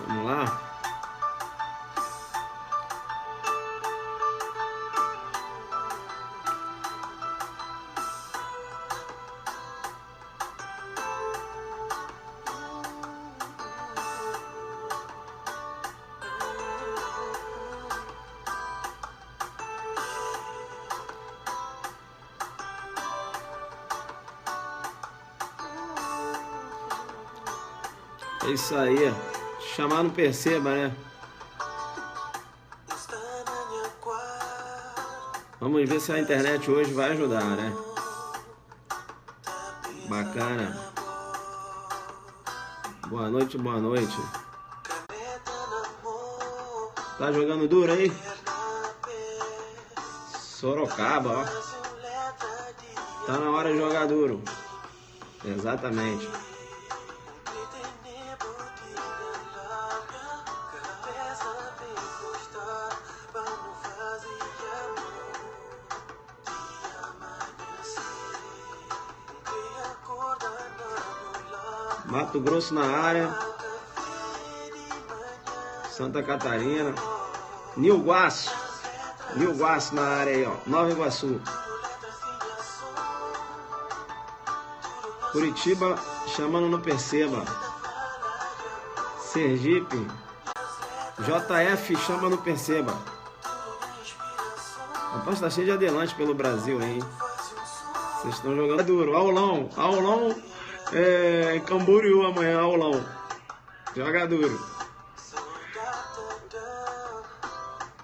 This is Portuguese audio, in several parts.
Vamos lá. É isso aí. Chamar não perceba, né? Vamos ver se a internet hoje vai ajudar, né? Bacana. Boa noite, boa noite. Tá jogando duro aí? Sorocaba, ó. Tá na hora de jogar duro. Exatamente. Mato Grosso na área. Santa Catarina. Nilguaço na área aí, ó. Nova Iguaçu. Curitiba chamando no perceba. Sergipe. JF chama no perceba. Rapaz, tá cheio de adelante pelo Brasil, hein? Vocês estão jogando duro. Aulão. Camboriú amanhã, aulão. Joga duro.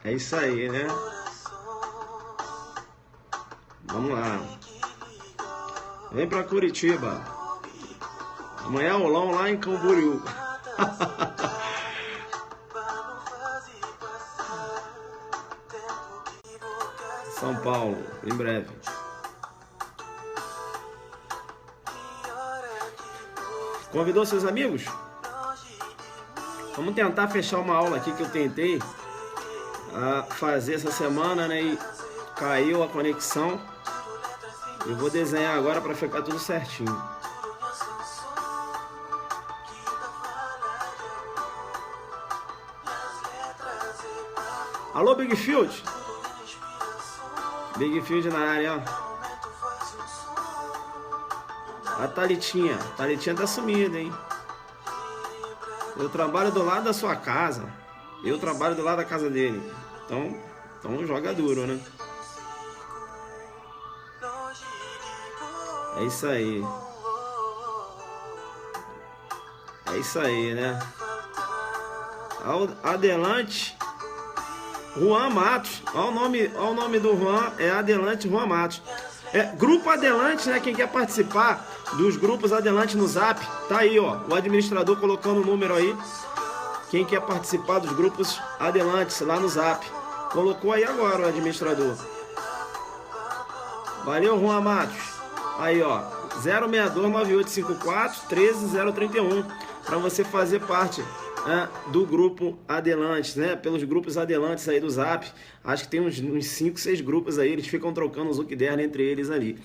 É isso aí, né? Vamos lá. Vem pra Curitiba. Amanhã aulão lá em Camboriú. São Paulo, em breve. Convidou seus amigos? Vamos tentar fechar uma aula aqui que eu tentei fazer essa semana, né? E caiu a conexão. Eu vou desenhar agora para ficar tudo certinho. Alô, Big Field? Big Field na área, ó. A Thalitinha tá sumida, hein? Eu trabalho do lado da sua casa. Eu trabalho do lado da casa dele. Então joga duro, né? É isso aí. É isso aí, né? Adelante Juan Matos. Olha o nome do Juan. É Adelante Juan Matos. Grupo Adelante, né? Quem quer participar dos grupos Adelante no Zap, tá aí, ó. O administrador colocando o número aí. Quem quer participar dos grupos Adelante lá no Zap. Colocou aí agora o administrador. Valeu, Juan Matos. Aí, ó. 062-9854-13031. Para você fazer parte do grupo Adelantes, né? Pelos grupos Adelantes aí do Zap. Acho que tem uns 5, 6 grupos aí. Eles ficam trocando os Zuckerberg entre eles ali.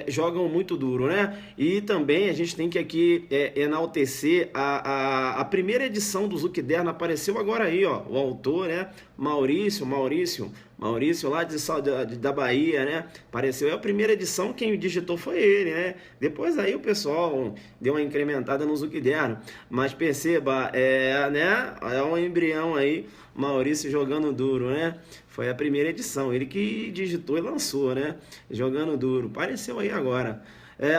Jogam muito duro, né? E também a gente tem que aqui enaltecer a primeira edição do Zuckerberg. Apareceu agora aí, ó. O autor, né? Maurício lá da Bahia, né? Apareceu. É a primeira edição, quem digitou foi ele, né? Depois aí o pessoal deu uma incrementada no Zuckerberg. Mas perceba, né? É um embrião aí, Maurício jogando duro, né? Foi a primeira edição, ele que digitou e lançou, né? Jogando duro. Apareceu aí agora.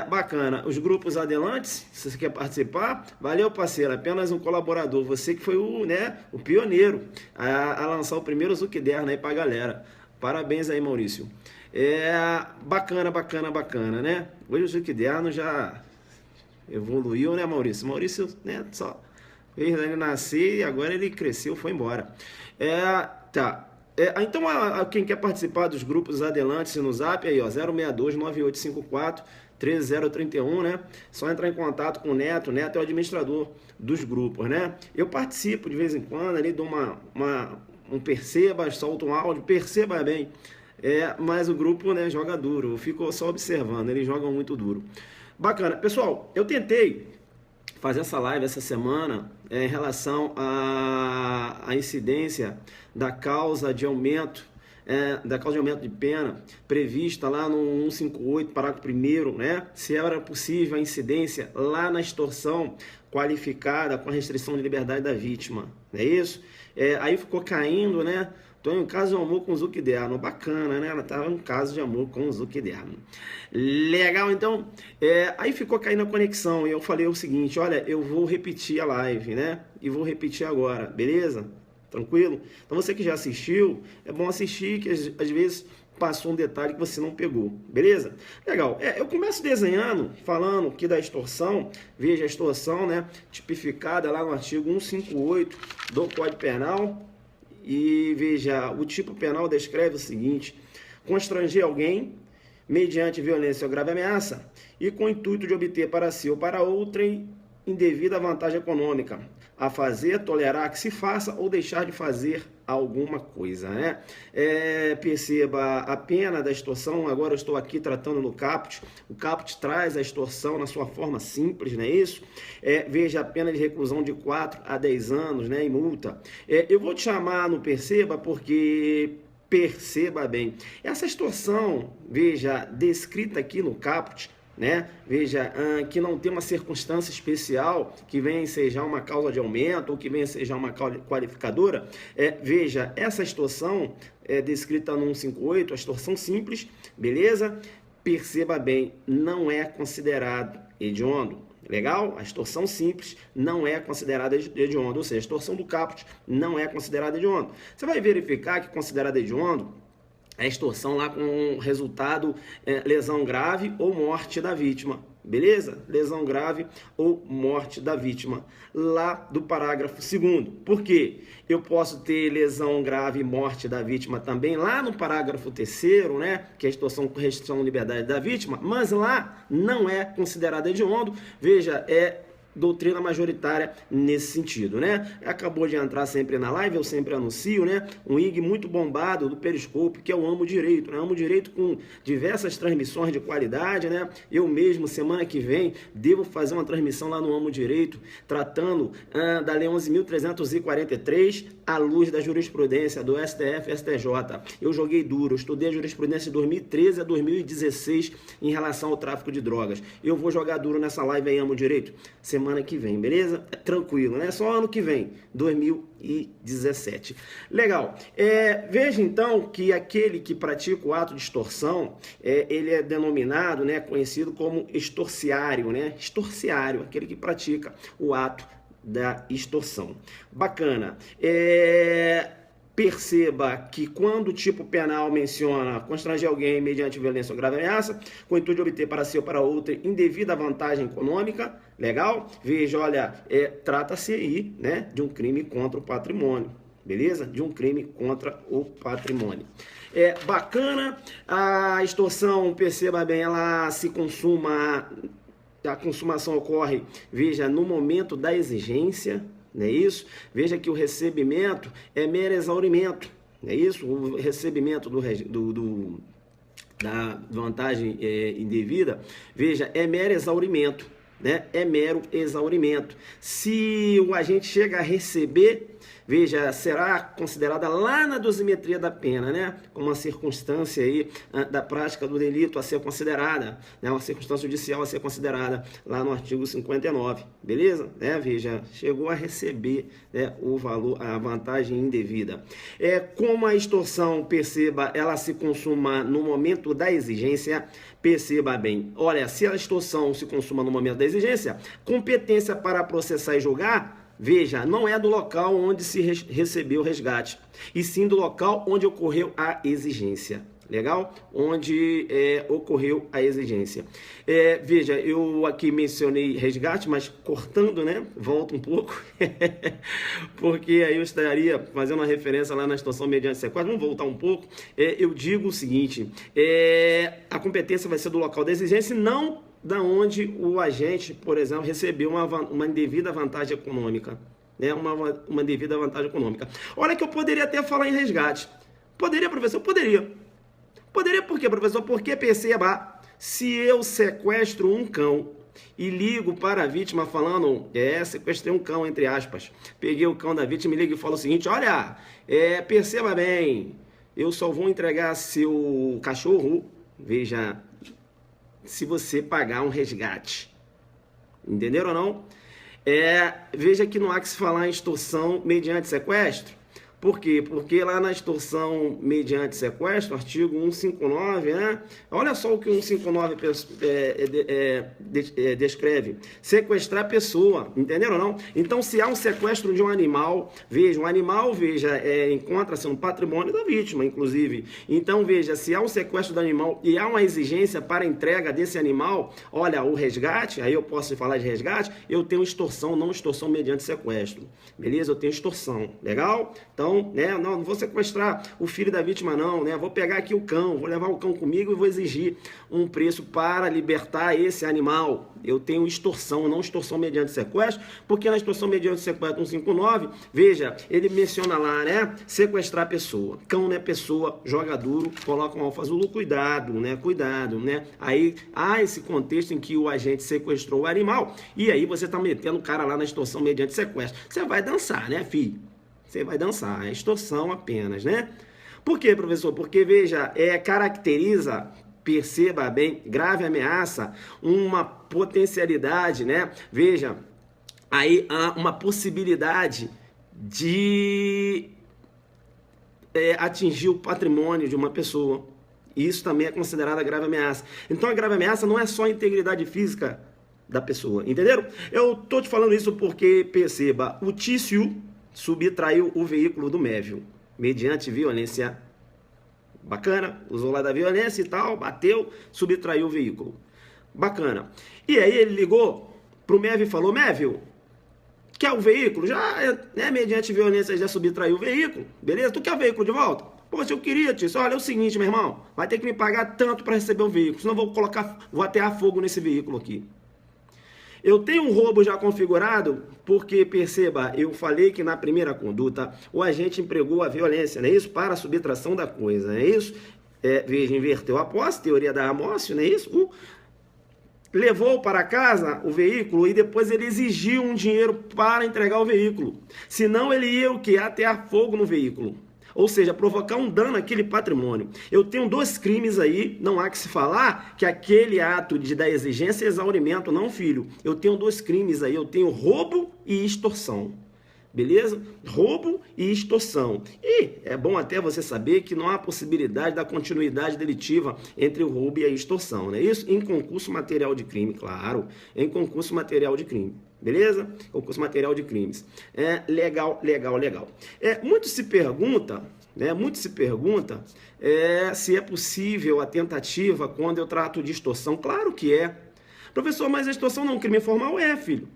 Bacana. Os grupos Adelantes, se você quer participar, valeu, parceiro. Apenas um colaborador. Você que foi o pioneiro a lançar o primeiro Zuckerberg aí pra galera. Parabéns aí, Maurício. Bacana, né? Hoje o Zuckerberg já evoluiu, né, Maurício? Maurício, né, só fez ele nascer e agora ele cresceu, foi embora. Tá. Então, quem quer participar dos grupos Adelantes no Zap, aí, ó, 062-9854-13031, né? Só entrar em contato com o Neto. Neto é o administrador dos grupos, né? Eu participo de vez em quando ali, dou um perceba, solto um áudio, perceba bem. Mas o grupo, né, joga duro. Eu fico só observando, eles jogam muito duro. Bacana. Pessoal, eu tentei fazer essa live essa semana em relação à incidência da causa de aumento de pena prevista lá no 158, parágrafo 1º, né? Se era possível a incidência lá na extorsão qualificada com a restrição de liberdade da vítima, não é isso? Aí ficou caindo, né? Tô em um caso de amor com o Zuckerberg, bacana, né? Ela estava em um caso de amor com o Zuckerberg. Legal, então, aí ficou caindo a conexão e eu falei o seguinte, olha, eu vou repetir a live, né? E vou repetir agora, beleza? Tranquilo? Então você que já assistiu, é bom assistir, que às vezes passou um detalhe que você não pegou, beleza? Legal, eu começo desenhando, falando aqui da extorsão, veja a extorsão, né? Tipificada lá no artigo 158 do Código Penal, e veja, o tipo penal descreve o seguinte: constranger alguém mediante violência ou grave ameaça e com o intuito de obter para si ou para outrem indevida vantagem econômica, a fazer, tolerar que se faça ou deixar de fazer alguma coisa, né? Perceba a pena da extorsão. Agora eu estou aqui tratando no caput. O caput traz a extorsão na sua forma simples, não é isso? Veja a pena de reclusão de 4 a 10 anos, né? E multa. Eu vou te chamar no perceba porque... Perceba bem, essa extorsão, veja, descrita aqui no caput, né? Veja, que não tem uma circunstância especial que venha ensejar uma causa de aumento ou que venha ensejar uma qualificadora. Veja, essa extorsão é descrita no 158, a extorsão simples, beleza? Perceba bem, não é considerado hediondo. Legal? A extorsão simples não é considerada hediondo, ou seja, a extorsão do caput não é considerada hediondo. Você vai verificar que considerada hediondo é a extorsão lá com resultado lesão grave ou morte da vítima, beleza? Lesão grave ou morte da vítima, lá do parágrafo 2º. Por quê? Eu posso ter lesão grave e morte da vítima também lá no parágrafo 3º, né? Que é a extorsão com restrição de liberdade da vítima, mas lá não é considerada hediondo. Veja, doutrina majoritária nesse sentido, né? Acabou de entrar sempre na live, eu sempre anuncio, né? Um IG muito bombado do Periscope, que é o Amo Direito, né? Amo Direito com diversas transmissões de qualidade, né? Eu mesmo, semana que vem, devo fazer uma transmissão lá no Amo Direito, tratando da Lei 11.343, à luz da jurisprudência do STF e STJ. Eu joguei duro, eu estudei a jurisprudência de 2013 a 2016 em relação ao tráfico de drogas. Eu vou jogar duro nessa live aí, Amo Direito, semana que vem, beleza? Tranquilo, né? Só ano que vem, 2017. Legal. Veja então que aquele que pratica o ato de extorsão, ele é denominado, né, conhecido como extorciário, né? Extorciário, aquele que pratica o ato da extorsão. Bacana. Perceba que quando o tipo penal menciona constranger alguém mediante violência ou grave ameaça, com o intuito de obter para si ou para outra indevida vantagem econômica, legal? Veja, olha, trata-se aí, né, de um crime contra o patrimônio, beleza? De um crime contra o patrimônio. Bacana, a extorsão, perceba bem, ela se consuma, a consumação ocorre, veja, no momento da exigência, não é isso? Veja que o recebimento é mero exaurimento, não é isso? O recebimento da vantagem indevida, veja, é mero exaurimento, né? É mero exaurimento. Se o agente chega a receber, veja, será considerada lá na dosimetria da pena, né? Como uma circunstância aí da prática do delito a ser considerada, né? Uma circunstância judicial a ser considerada lá no artigo 59, beleza? Veja, chegou a receber, né, o valor, a vantagem indevida. Como a extorsão, perceba, ela se consuma no momento da exigência, perceba bem, olha, se a extorsão se consuma no momento da exigência, competência para processar e julgar, veja, não é do local onde se recebeu o resgate, e sim do local onde ocorreu a exigência. Legal? Onde ocorreu a exigência. Veja, eu aqui mencionei resgate, mas cortando, né? Volto um pouco, porque aí eu estaria fazendo uma referência lá na extorsão mediante sequestro. Vamos voltar um pouco. Eu digo o seguinte, a competência vai ser do local da exigência e não da onde o agente, por exemplo, recebeu uma indevida vantagem econômica, né? Uma devida vantagem econômica. Olha que eu poderia até falar em resgate. Poderia, professor? Poderia. Poderia por quê, professor? Porque, perceba, se eu sequestro um cão e ligo para a vítima falando, sequestrei um cão, entre aspas. Peguei o cão da vítima e ligo e falo o seguinte, olha, perceba bem, eu só vou entregar seu cachorro, veja, se você pagar um resgate. Entenderam ou não? Veja que não há que se falar em extorsão mediante sequestro. Por quê? Porque lá na extorsão mediante sequestro, artigo 159, né? Olha só o que o 159 descreve. Sequestrar pessoa, entenderam ou não? Então, se há um sequestro de um animal, veja, encontra-se no patrimônio da vítima, inclusive. Então, veja, se há um sequestro do animal e há uma exigência para a entrega desse animal, olha, o resgate, aí eu posso falar de resgate, eu tenho extorsão, não extorsão mediante sequestro. Beleza? Eu tenho extorsão. Legal? Então, não vou sequestrar o filho da vítima não, né? Vou pegar aqui o cão, vou levar o cão comigo e vou exigir um preço para libertar esse animal. Eu tenho extorsão, não extorsão mediante sequestro, porque na extorsão mediante sequestro 159, veja, ele menciona lá, né? Sequestrar pessoa. Cão não é pessoa, joga duro, coloca um alfa azul, cuidado, né? Cuidado, né? Aí há esse contexto em que o agente sequestrou o animal e aí você tá metendo o cara lá na extorsão mediante sequestro. Você vai dançar, né, filho? Você vai dançar, é extorsão apenas, né? Por quê, professor? Porque, veja, caracteriza, perceba bem, grave ameaça, uma potencialidade, né? Veja, aí há uma possibilidade de atingir o patrimônio de uma pessoa. Isso também é considerada grave ameaça. Então, a grave ameaça não é só a integridade física da pessoa, entenderam? Eu tô te falando isso porque, perceba, o Tício subtraiu o veículo do Mévio, mediante violência. Bacana, usou lá da violência e tal, bateu, subtraiu o veículo. Bacana. E aí ele ligou pro Mévio e falou, Mévio, quer o veículo? Já, mediante violência, já subtraiu o veículo, beleza? Tu quer o veículo de volta? Pô, se eu queria, tio, olha, é o seguinte, meu irmão, vai ter que me pagar tanto para receber o veículo, senão vou atear fogo nesse veículo aqui. Eu tenho um roubo já configurado, porque, perceba, eu falei que na primeira conduta o agente empregou a violência, não é isso? Para a subtração da coisa, não é isso? Veja, inverteu a posse, teoria da Amócio, não é isso? Levou para casa o veículo e depois ele exigiu um dinheiro para entregar o veículo. Senão ele ia o quê? Atear fogo no veículo. Ou seja, provocar um dano àquele patrimônio. Eu tenho dois crimes aí, não há que se falar que aquele ato da exigência é exaurimento, não, filho. Eu tenho dois crimes aí, eu tenho roubo e extorsão. Beleza? Roubo e extorsão. E é bom até você saber que não há possibilidade da continuidade delitiva entre o roubo e a extorsão, não é isso? Em concurso material de crime, claro. Em concurso material de crime. Beleza? Concurso material de crimes. Legal. Muito se pergunta, se é possível a tentativa quando eu trato de extorsão. Claro que é. Professor, mas a extorsão não é um crime formal? Filho.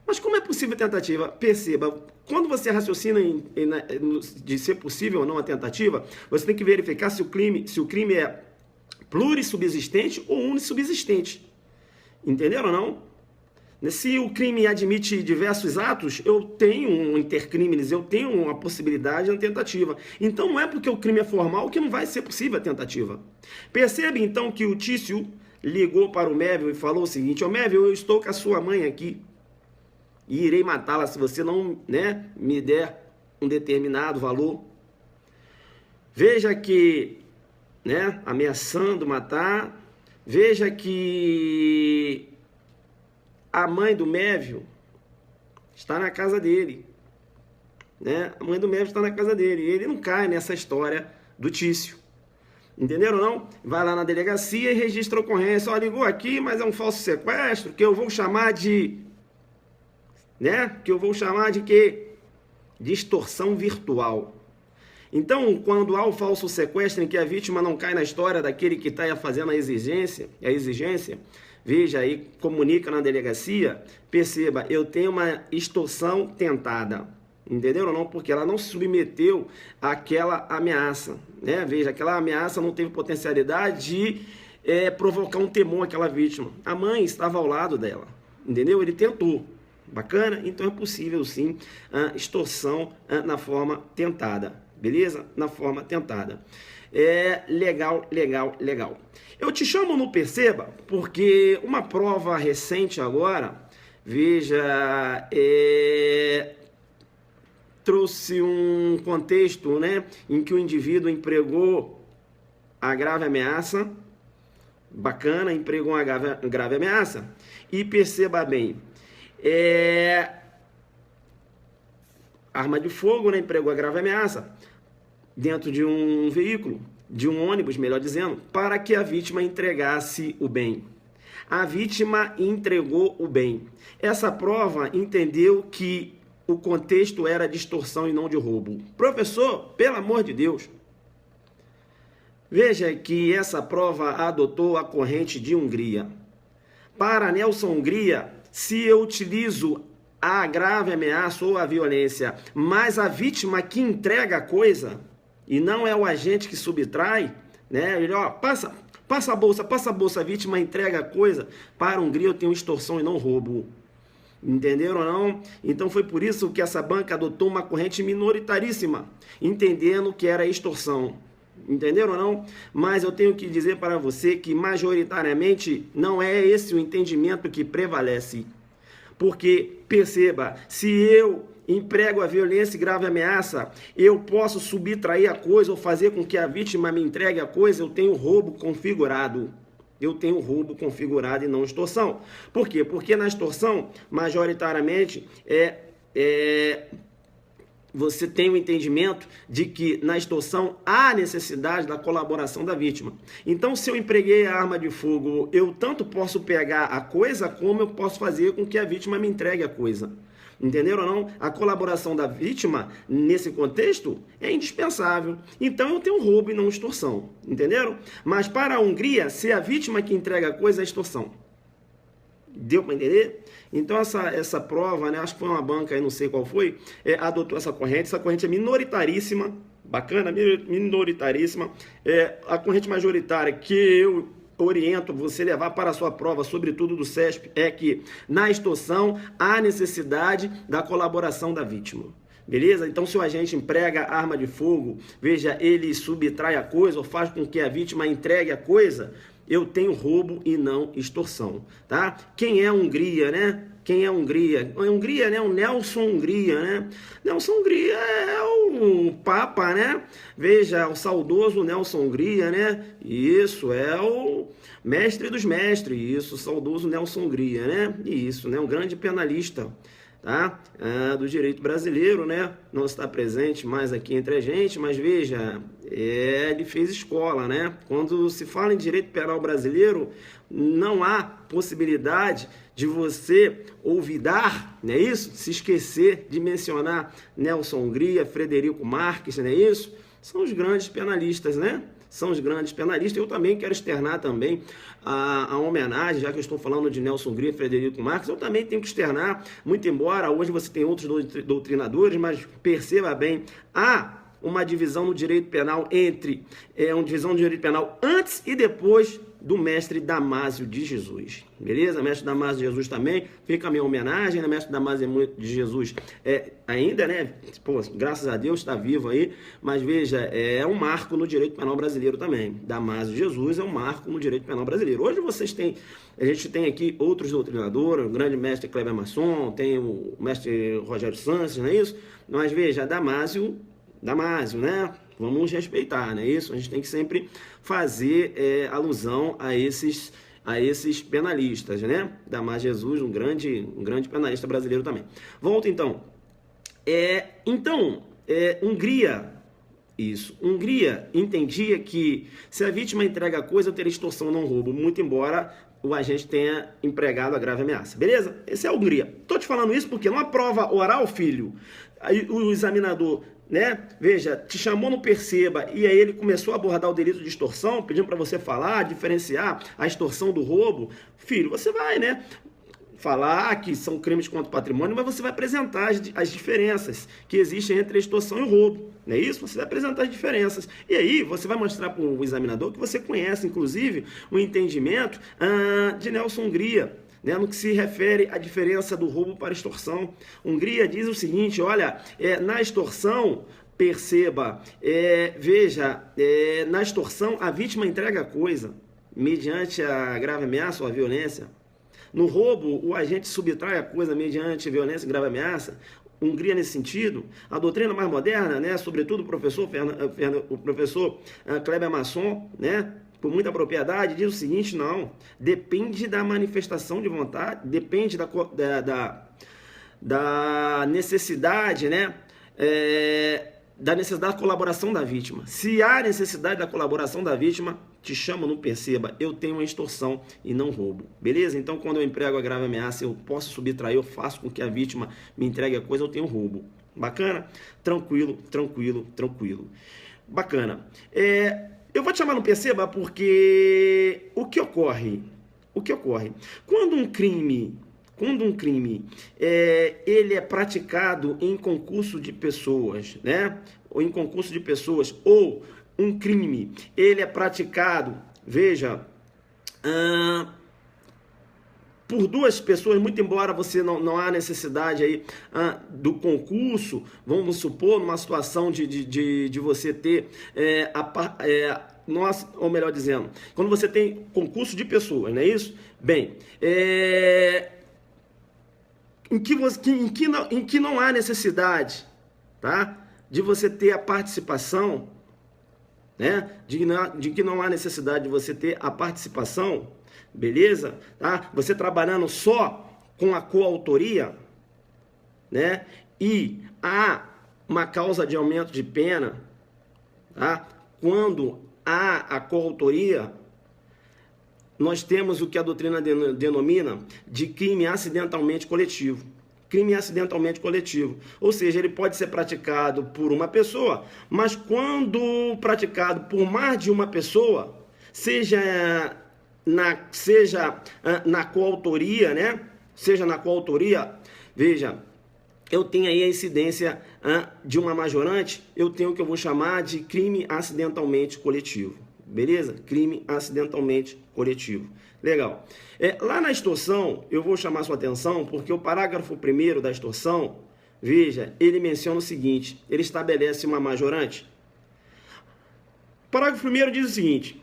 Mas como é possível a tentativa? Perceba, quando você raciocina de ser possível ou não a tentativa, você tem que verificar se o crime é plurissubsistente ou unissubsistente. Entenderam ou não? Se o crime admite diversos atos, eu tenho um intercrimes, eu tenho uma possibilidade na tentativa. Então não é porque o crime é formal que não vai ser possível a tentativa. Percebe então que o Tício ligou para o Mévio e falou o seguinte, Mévio, eu estou com a sua mãe aqui e irei matá-la se você não, me der um determinado valor. Veja que, ameaçando matar, veja que a mãe do Mévio está na casa dele. A mãe do Mévio está na casa dele. E ele não cai nessa história do Tício. Entenderam ou não? Vai lá na delegacia e registra a ocorrência. Ligou aqui, mas é um falso sequestro, que eu vou chamar de... quê? De extorsão virtual. Então, quando há o falso sequestro em que a vítima não cai na história daquele que está fazendo a exigência, veja aí, comunica na delegacia, perceba, eu tenho uma extorsão tentada. Entenderam ou não? Porque ela não se submeteu àquela ameaça. Veja, aquela ameaça não teve potencialidade de provocar um temor àquela vítima. A mãe estava ao lado dela. Entendeu? Ele tentou. Bacana? Então é possível sim a extorsão na forma tentada. beleza? Na forma tentada. Legal. Eu te chamo no Perceba porque uma prova recente agora, veja, trouxe um contexto, né, em que o indivíduo empregou a grave ameaça, bacana, empregou uma grave ameaça, e perceba bem, arma de fogo, né, empregou a grave ameaça dentro de um veículo, de um ônibus, melhor dizendo, para que a vítima entregasse o bem. A vítima entregou o bem. Essa prova entendeu que o contexto era de extorsão e não de roubo. Professor, pelo amor de Deus. Veja que essa prova adotou a corrente de Hungria. Para Nelson Hungria, se eu utilizo a grave ameaça ou a violência, mas a vítima que entrega a coisa, e não é o agente que subtrai, né? Ele, passa a bolsa, a vítima entrega a coisa. Para Hungria eu tenho extorsão e não roubo. Entenderam ou não? Então foi por isso que essa banca adotou uma corrente minoritaríssima, entendendo que era extorsão. Entenderam ou não? Mas eu tenho que dizer para você que majoritariamente não é esse o entendimento que prevalece. Porque, perceba, se eu emprego a violência e grave ameaça, eu posso subtrair a coisa ou fazer com que a vítima me entregue a coisa, eu tenho roubo configurado. Eu tenho roubo configurado e não extorsão. Por quê? Porque na extorsão, majoritariamente, você tem o entendimento de que na extorsão há necessidade da colaboração da vítima. Então, se eu empreguei a arma de fogo, eu tanto posso pegar a coisa, como eu posso fazer com que a vítima me entregue a coisa. Entenderam ou não? A colaboração da vítima, nesse contexto, é indispensável. Então, eu tenho roubo e não extorsão. Entenderam? Mas para a Hungria, se a vítima que entrega a coisa é extorsão. Deu para entender? Então, essa prova, né, acho que foi uma banca, aí, não sei qual foi, adotou essa corrente. Essa corrente é minoritaríssima, bacana, minoritaríssima. A corrente majoritária que eu oriento você levar para a sua prova, sobretudo do CESP, é que na extorsão há necessidade da colaboração da vítima. Beleza? Então, se o agente emprega arma de fogo, veja, ele subtrai a coisa ou faz com que a vítima entregue a coisa, eu tenho roubo e não extorsão, tá? Quem é a Hungria, né? Quem é a Hungria? A Hungria, né? O Nelson Hungria, né? Nelson Hungria é o Papa, né? Veja, o saudoso Nelson Hungria, né? Isso, é o mestre dos mestres, isso, o saudoso Nelson Hungria, né? Isso, né? Um grande penalista, tá? Do direito brasileiro, né? Não está presente mais aqui entre a gente, mas veja, ele fez escola, né? Quando se fala em direito penal brasileiro, não há possibilidade de você olvidar, não é isso? Se esquecer de mencionar Nelson Hungria, Frederico Marques, não é isso? São os grandes penalistas, né? São os grandes penalistas. Eu também quero externar também a homenagem, já que eu estou falando de Nelson Hungria e Frederico Marques, eu também tenho que externar, muito embora hoje você tenha outros doutrinadores, mas perceba bem, há uma divisão no direito penal uma divisão do direito penal antes e depois do mestre Damásio de Jesus, beleza? Mestre Damásio de Jesus também, fica a minha homenagem, né? Mestre Damásio de Jesus ainda, né? Pô, graças a Deus está vivo aí, mas veja, é um marco no direito penal brasileiro também. Damásio de Jesus é um marco no direito penal brasileiro. Hoje a gente tem aqui outros doutrinadores, o grande mestre Kleber Masson, tem o mestre Rogério Sanches, não é isso? Mas veja, Damásio, né? Vamos respeitar, não é isso? A gente tem que sempre fazer alusão a esses penalistas, né? Damásio Jesus, um grande penalista brasileiro também. Volta então. Hungria, isso. Hungria entendia que se a vítima entrega a coisa, eu teria extorsão, não roubo, muito embora o agente tenha empregado a grave ameaça. Beleza? Esse é a Hungria. Tô te falando isso porque numa prova oral, filho, aí o examinador, né, veja, te chamou no Perceba e aí ele começou a abordar o delito de extorsão, pedindo para você falar, diferenciar a extorsão do roubo. Filho, você vai, né, falar que são crimes contra o patrimônio, mas você vai apresentar as diferenças que existem entre a extorsão e o roubo, não é isso? Você vai apresentar as diferenças. E aí você vai mostrar para o examinador que você conhece, inclusive, o entendimento de Nelson Hungria, né, no que se refere à diferença do roubo para a extorsão. Hungria diz o seguinte, olha, na extorsão, Perceba, veja, na extorsão a vítima entrega a coisa mediante a grave ameaça ou a violência. No roubo, o agente subtrai a coisa mediante violência e grave ameaça. Hungria nesse sentido. A doutrina mais moderna, né, sobretudo o professor Kleber Masson, né, por muita propriedade, diz o seguinte: não, depende da manifestação de vontade, depende da necessidade, né, da necessidade da colaboração da vítima. Se há necessidade da colaboração da vítima, te chamo, não perceba, eu tenho uma extorsão e não roubo, beleza? Então, quando eu emprego a grave ameaça, eu posso subtrair, eu faço com que a vítima me entregue a coisa, eu tenho roubo. Bacana? Tranquilo, tranquilo, tranquilo. Bacana. Eu vou te chamar, não perceba, porque o que ocorre? Quando um crime ele é praticado em concurso de pessoas, né? Ou em concurso de pessoas, ou um crime ele é praticado, veja, por duas pessoas, muito embora você não há necessidade aí do concurso, vamos supor, numa situação de você ter ou melhor dizendo, quando você tem concurso de pessoas, não é isso? Bem, em que não há necessidade, tá, de você ter a participação, né, de que não há necessidade de você ter a participação, beleza? Tá? Você trabalhando só com a coautoria, né, e há uma causa de aumento de pena, tá? Quando há a coautoria, nós temos o que a doutrina denomina de crime acidentalmente coletivo. Crime acidentalmente coletivo. Ou seja, ele pode ser praticado por uma pessoa, mas quando praticado por mais de uma pessoa, seja na coautoria, né? Seja na coautoria, veja, eu tenho aí a incidência de uma majorante, eu tenho o que eu vou chamar de crime acidentalmente coletivo. Beleza? Crime acidentalmente coletivo. Legal. Lá na extorsão, eu vou chamar sua atenção, porque o parágrafo 1º da extorsão, veja, ele menciona o seguinte, ele estabelece uma majorante. O parágrafo 1º diz o seguinte: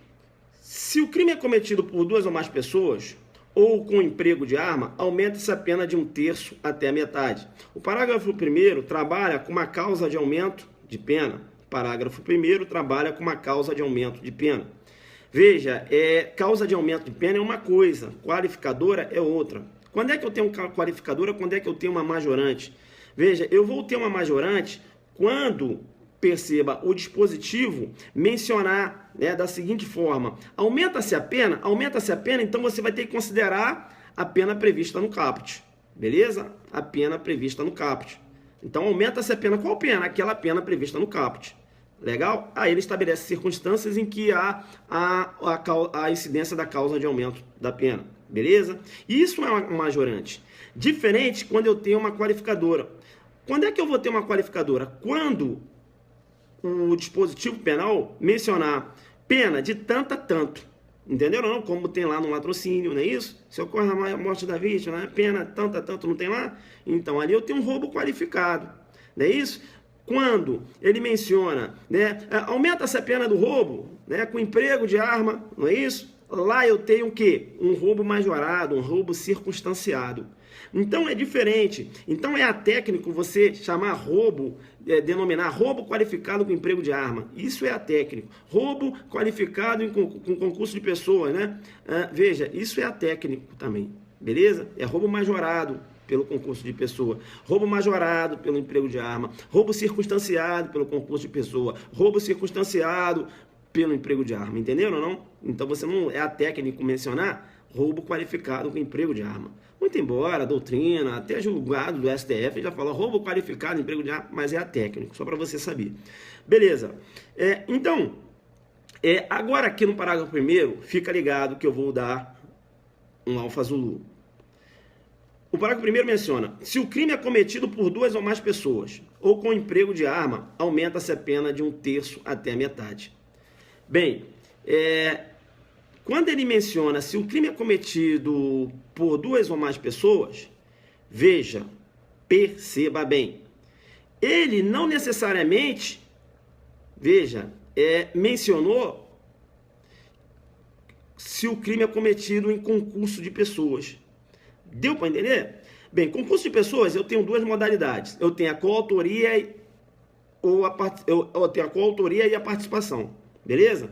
se o crime é cometido por duas ou mais pessoas, ou com emprego de arma, aumenta-se a pena de 1/3 até a metade. O parágrafo 1º trabalha com uma causa de aumento de pena. Parágrafo 1º trabalha com uma causa de aumento de pena. Veja, causa de aumento de pena é uma coisa, qualificadora é outra. Quando é que eu tenho uma qualificadora? Quando é que eu tenho uma majorante? Veja, eu vou ter uma majorante quando, perceba, o dispositivo mencionar, né, da seguinte forma: aumenta-se a pena, então você vai ter que considerar a pena prevista no caput. Beleza? A pena prevista no caput. Então, aumenta-se a pena. Qual pena? Aquela pena prevista no caput. Legal? Aí ele estabelece circunstâncias em que há a incidência da causa de aumento da pena. Beleza? Isso é uma majorante. Diferente quando eu tenho uma qualificadora. Quando é que eu vou ter uma qualificadora? Quando o dispositivo penal mencionar pena de tanto a tanto. Entenderam? Não? Como tem lá no latrocínio, não é isso? Se ocorre a morte da vítima, né? Pena tanto a tanto, não tem lá? Então, ali eu tenho um roubo qualificado, não é isso? Quando ele menciona, né, aumenta-se a pena do roubo, né, com emprego de arma, não é isso? Lá eu tenho o quê? Um roubo majorado, um roubo circunstanciado. Então é diferente. Então é atécnico você chamar roubo, denominar roubo qualificado com emprego de arma. Isso é atécnico. Roubo qualificado com concurso de pessoas, né? Veja, isso é atécnico também, beleza? É roubo majorado pelo concurso de pessoa, roubo majorado pelo emprego de arma, roubo circunstanciado pelo concurso de pessoa, roubo circunstanciado pelo emprego de arma, entenderam ou não? Então você não é atécnico mencionar roubo qualificado com emprego de arma. Muito embora a doutrina, até julgado do STF, já falou roubo qualificado, emprego de arma, mas é atécnico, só para você saber. Beleza. Então, agora aqui no parágrafo 1º, fica ligado que eu vou dar um alfa Zulu. O parágrafo 1º menciona: se o crime é cometido por duas ou mais pessoas, ou com emprego de arma, aumenta-se a pena de 1/3 até a metade. Bem, quando ele menciona se o crime é cometido por duas ou mais pessoas, veja, perceba bem, ele não necessariamente veja, mencionou se o crime é cometido em concurso de pessoas. Deu para entender? Bem, concurso de pessoas eu tenho duas modalidades. Eu tenho a coautoria eu tenho a coautoria e a participação. Beleza?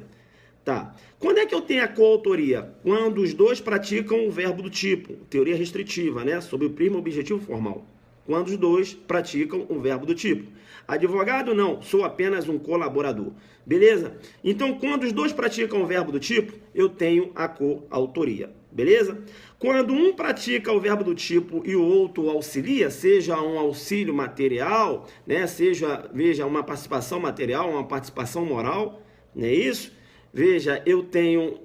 Tá. Quando é que eu tenho a coautoria? Quando os dois praticam o verbo do tipo, teoria restritiva, né? Sob o prisma objetivo formal. Quando os dois praticam o verbo do tipo. Advogado, não, sou apenas um colaborador. Beleza? Então, quando os dois praticam o verbo do tipo, eu tenho a coautoria. Beleza? Quando um pratica o verbo do tipo e o outro auxilia, seja um auxílio material, né? Seja, veja, uma participação material, uma participação moral, não é isso? Veja, eu tenho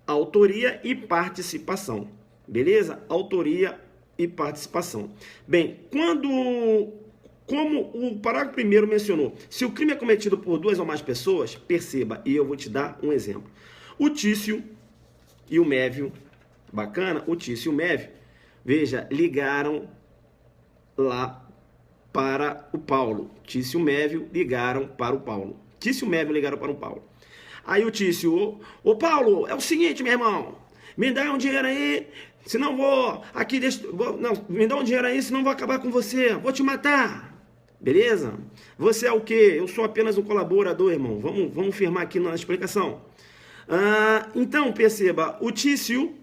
autoria e participação. Beleza? Autoria e participação. Bem, como o parágrafo primeiro mencionou, se o crime é cometido por duas ou mais pessoas, perceba, e eu vou te dar um exemplo. O Tício e o Mévio, bacana, o Tício e o Mévio, veja, ligaram lá para o Paulo. Tício e o Mévio ligaram para o Paulo. Tício e o Mévio ligaram para o Paulo. Aí o Tício, ô Paulo, é o seguinte, meu irmão, me dá um dinheiro aí, senão vou, me dá um dinheiro aí, senão vou acabar com você, vou te matar. Beleza? Você é o quê? Eu sou apenas um colaborador, irmão. Vamos firmar aqui na explicação. Então, perceba, o Tício,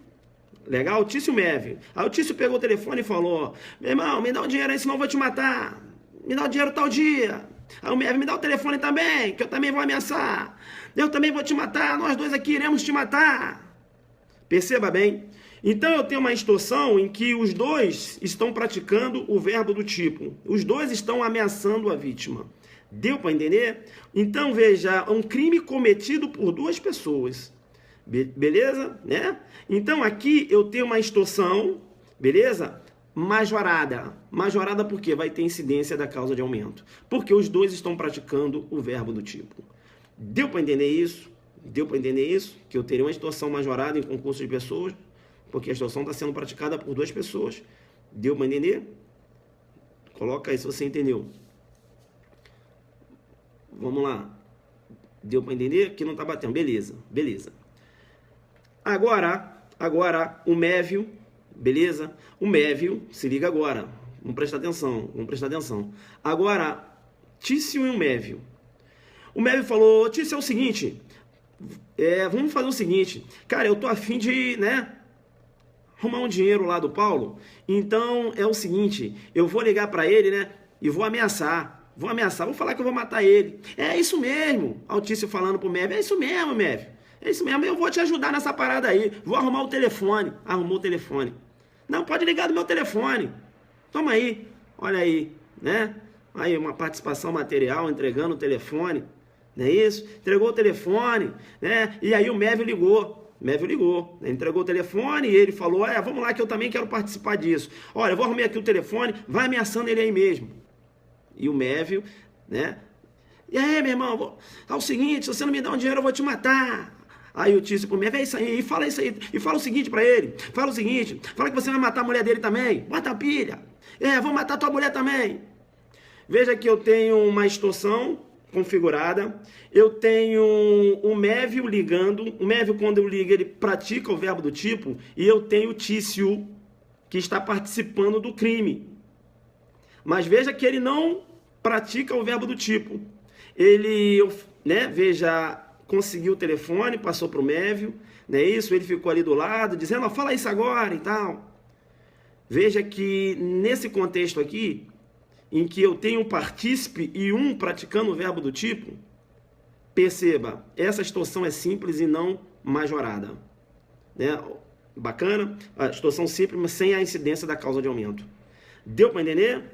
legal? O Tício Mévio. Aí o Tício pegou o telefone e falou, meu irmão, me dá um dinheiro aí, senão eu vou te matar. Me dá o dinheiro tal dia. Aí o Mévio, me dá o telefone também, que eu também vou ameaçar. Eu também vou te matar, nós dois aqui iremos te matar. Perceba bem. Então eu tenho uma extorsão em que os dois estão praticando o verbo do tipo. Os dois estão ameaçando a vítima. Deu para entender? Então veja, é um crime cometido por duas pessoas. Beleza? Né? Então aqui eu tenho uma extorsão, beleza? Majorada. Majorada por quê? Vai ter incidência da causa de aumento. Porque os dois estão praticando o verbo do tipo. Deu para entender isso? Deu para entender isso? Que eu teria uma extorsão majorada em concurso de pessoas, porque a extorsão está sendo praticada por duas pessoas. Deu para entender? Coloca aí se você entendeu. Vamos lá. Deu para entender? Aqui não está batendo. Beleza, beleza. Agora o Mévio, beleza? O Mévio, se liga agora. Vamos prestar atenção. Agora, Tício e o Mévio. O Mévio falou, Tício, é o seguinte, vamos fazer o seguinte, cara, eu tô a fim de, né, arrumar um dinheiro lá do Paulo, então é o seguinte, eu vou ligar para ele, né, e vou ameaçar, vou falar que eu vou matar ele. É isso mesmo, o Tício falando pro Mévio, é isso mesmo, Mévio, é isso mesmo, eu vou te ajudar nessa parada aí, vou arrumar o telefone. Arrumou o telefone. Não, pode ligar do meu telefone, toma aí, olha aí, né, aí uma participação material, entregando o telefone, não é isso? Entregou o telefone, né, e aí o Mévio ligou, entregou o telefone e ele falou, vamos lá que eu também quero participar disso. Olha, eu vou arrumar aqui o telefone, vai ameaçando ele aí mesmo. E o Mévio, né, e aí, meu irmão, é o seguinte, se você não me dá um dinheiro eu vou te matar. Aí o Tício pro Mévio, é isso aí, fala isso aí, e fala o seguinte pra ele, fala que você vai matar a mulher dele também, bota a pilha, vou matar tua mulher também. Veja que eu tenho uma extorsão configurada, eu tenho o Mévio ligando, o Mévio quando eu ligo ele pratica o verbo do tipo, e eu tenho o Tício que está participando do crime, mas veja que ele não pratica o verbo do tipo, ele, né, veja, conseguiu o telefone, passou para o Mévio, não é isso? Ele ficou ali do lado, dizendo, fala isso agora e tal. Veja que nesse contexto aqui, em que eu tenho um partícipe e um praticando o verbo do tipo, perceba, essa extorsão é simples e não majorada. Né? Bacana? A extorsão simples, mas sem a incidência da causa de aumento. Deu para entender?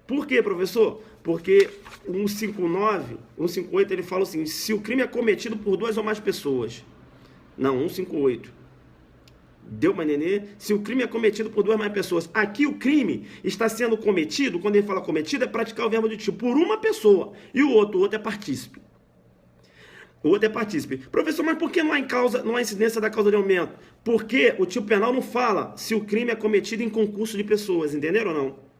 Por quê, professor? Porque o 159, 158, ele fala assim, se o crime é cometido por duas ou mais pessoas. Não, 158. Deu para entender? Se o crime é cometido por duas ou mais pessoas. Aqui o crime está sendo cometido, quando ele fala cometido, é praticar o verbo do tipo por uma pessoa. E o outro é partícipe. O outro é partícipe. Professor, mas por que não há incidência da causa de aumento? Porque o tipo penal não fala se o crime é cometido em concurso de pessoas. Entenderam ou não?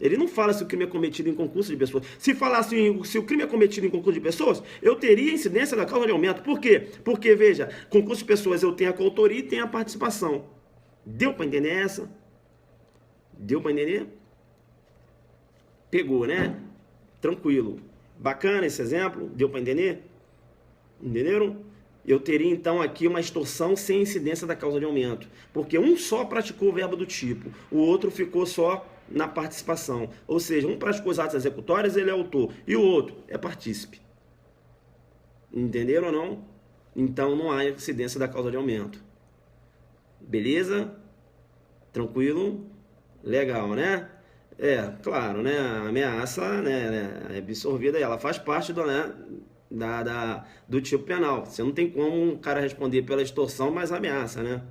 Ele não fala se o crime é cometido em concurso de pessoas. Se falasse se o crime é cometido em concurso de pessoas, eu teria incidência da causa de aumento. Por quê? Porque, veja, concurso de pessoas eu tenho a coautoria e tenho a participação. Deu para entender essa? Deu para entender? Pegou, né? Tranquilo. Bacana esse exemplo? Deu para entender? Entenderam? Eu teria então aqui uma extorsão sem incidência da causa de aumento. Porque um só praticou o verbo do tipo, o outro ficou só na participação. Ou seja, um praticou os atos executórios, ele é autor, e o outro é partícipe. Entenderam ou não? Então não há incidência da causa de aumento. Beleza? Tranquilo? Legal, né? Claro, né? A ameaça, né, é absorvida, ela faz parte do, né, do tipo penal. Você não tem como um cara responder pela extorsão, mas ameaça, né?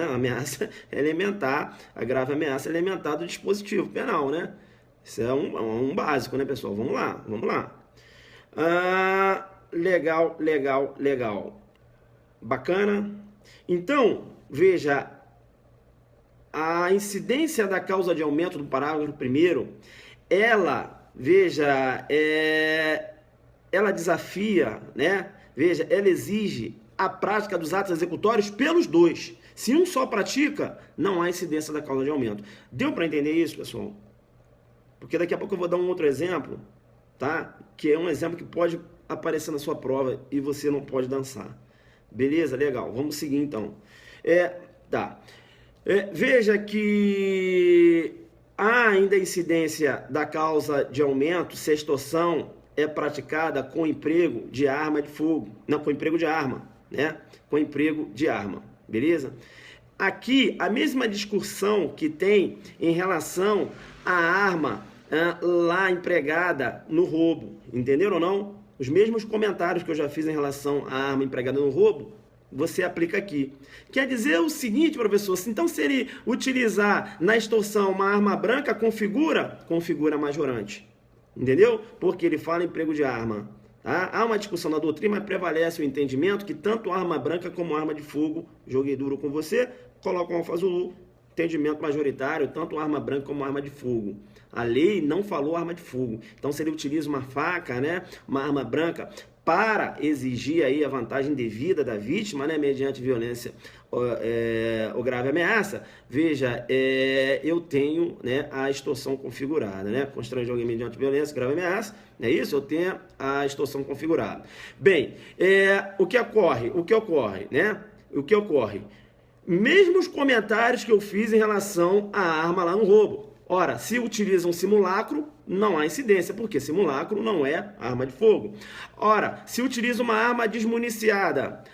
A ameaça elementar, a grave ameaça elementar do dispositivo penal, né? Isso é um básico, né, pessoal? Vamos lá. Legal. Bacana. Então, veja, a incidência da causa de aumento do parágrafo 1º, ela, veja, ela desafia, né? Veja, ela exige a prática dos atos executórios pelos dois. Se um só pratica, não há incidência da causa de aumento. Deu para entender isso, pessoal? Porque daqui a pouco eu vou dar um outro exemplo, tá? Que é um exemplo que pode aparecer na sua prova e você não pode dançar. Beleza? Legal. Vamos seguir então. Veja que há ainda incidência da causa de aumento se a extorsão é praticada com emprego de arma de fogo. Não, com emprego de arma, né? Com emprego de arma, beleza? Aqui, a mesma discussão que tem em relação à arma lá empregada no roubo, entenderam ou não? Os mesmos comentários que eu já fiz em relação à arma empregada no roubo, você aplica aqui. Quer dizer o seguinte, professor, então se ele utilizar na extorsão uma arma branca, configura majorante. Entendeu? Porque ele fala em emprego de arma. Tá? Há uma discussão na doutrina, mas prevalece o entendimento que tanto arma branca como arma de fogo, joguei duro com você, coloca um alfa-zulu, entendimento majoritário, tanto arma branca como arma de fogo. A lei não falou arma de fogo. Então, se ele utiliza uma faca, né, uma arma branca, para exigir aí a vantagem devida da vítima, né, mediante violência ou grave ameaça, veja, eu tenho, né, a extorsão configurada, né, constranger alguém mediante violência, grave ameaça, é isso? Eu tenho a extorsão configurada. Bem, o que ocorre, né? O que ocorre? Mesmo os comentários que eu fiz em relação à arma lá no roubo. Ora, se utiliza um simulacro, não há incidência, porque simulacro não é arma de fogo. Ora, se utiliza uma arma desmuniciada,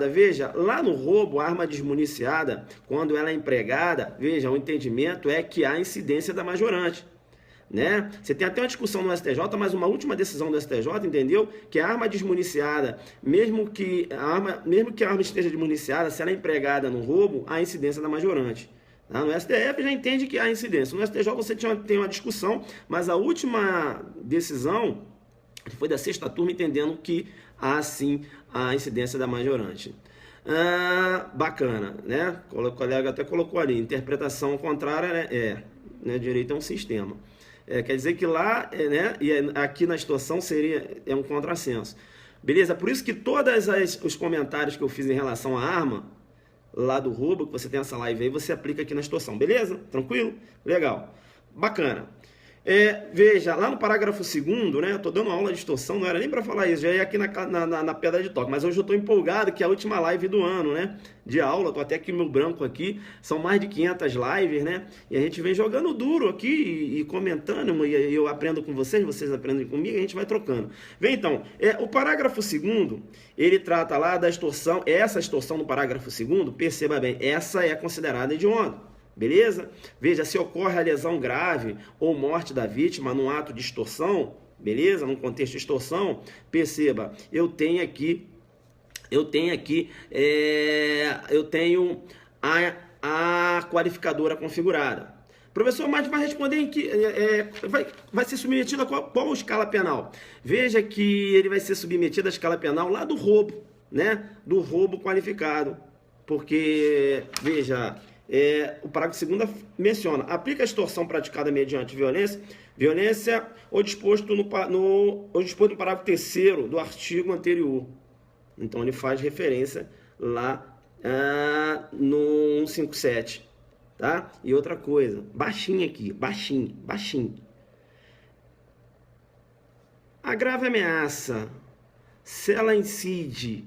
veja, lá no roubo, a arma desmuniciada, quando ela é empregada, veja, o entendimento é que há incidência da majorante. Né? Você tem até uma discussão no STJ, mas uma última decisão do STJ, entendeu? Que a arma desmuniciada, mesmo que a arma esteja desmuniciada, se ela é empregada no roubo, há incidência da majorante. No STF já entende que há incidência. No STJ você tem uma discussão, mas a última decisão foi da sexta turma entendendo que há sim a incidência da majorante. Bacana, né? O colega até colocou ali, interpretação contrária, né? Direito é um sistema. Quer dizer que lá, né? E aqui na extorsão é um contrassenso. Beleza? Por isso que todos os comentários que eu fiz em relação à arma, lá do roubo, que você tem essa live aí, você aplica aqui na extorsão, beleza? Tranquilo? Legal. Bacana. Veja, lá no parágrafo 2º, né, eu tô dando aula de extorsão, não era nem para falar isso, já ia aqui na pedra de toque, mas hoje eu tô empolgado que é a última live do ano, né, de aula, tô até aqui meu branco aqui, são mais de 500 lives, né, e a gente vem jogando duro aqui e comentando, e eu aprendo com vocês aprendem comigo, a gente vai trocando. Vem então, o parágrafo 2º, ele trata lá da extorsão, essa extorsão no parágrafo 2º, perceba bem, essa é considerada hedionda. Beleza? Veja, se ocorre a lesão grave ou morte da vítima num ato de extorsão, beleza? Num contexto de extorsão, perceba, eu tenho a qualificadora configurada. Professor, mas vai responder em que vai ser submetido a qual escala penal? Veja que ele vai ser submetido à escala penal lá do roubo, né? Do roubo qualificado. Porque, veja, o parágrafo 2º menciona: aplica a extorsão praticada mediante violência ou disposto no parágrafo 3º do artigo anterior. Então ele faz referência lá no 157, tá? E outra coisa, baixinho aqui, baixinho. A grave ameaça, se ela enseja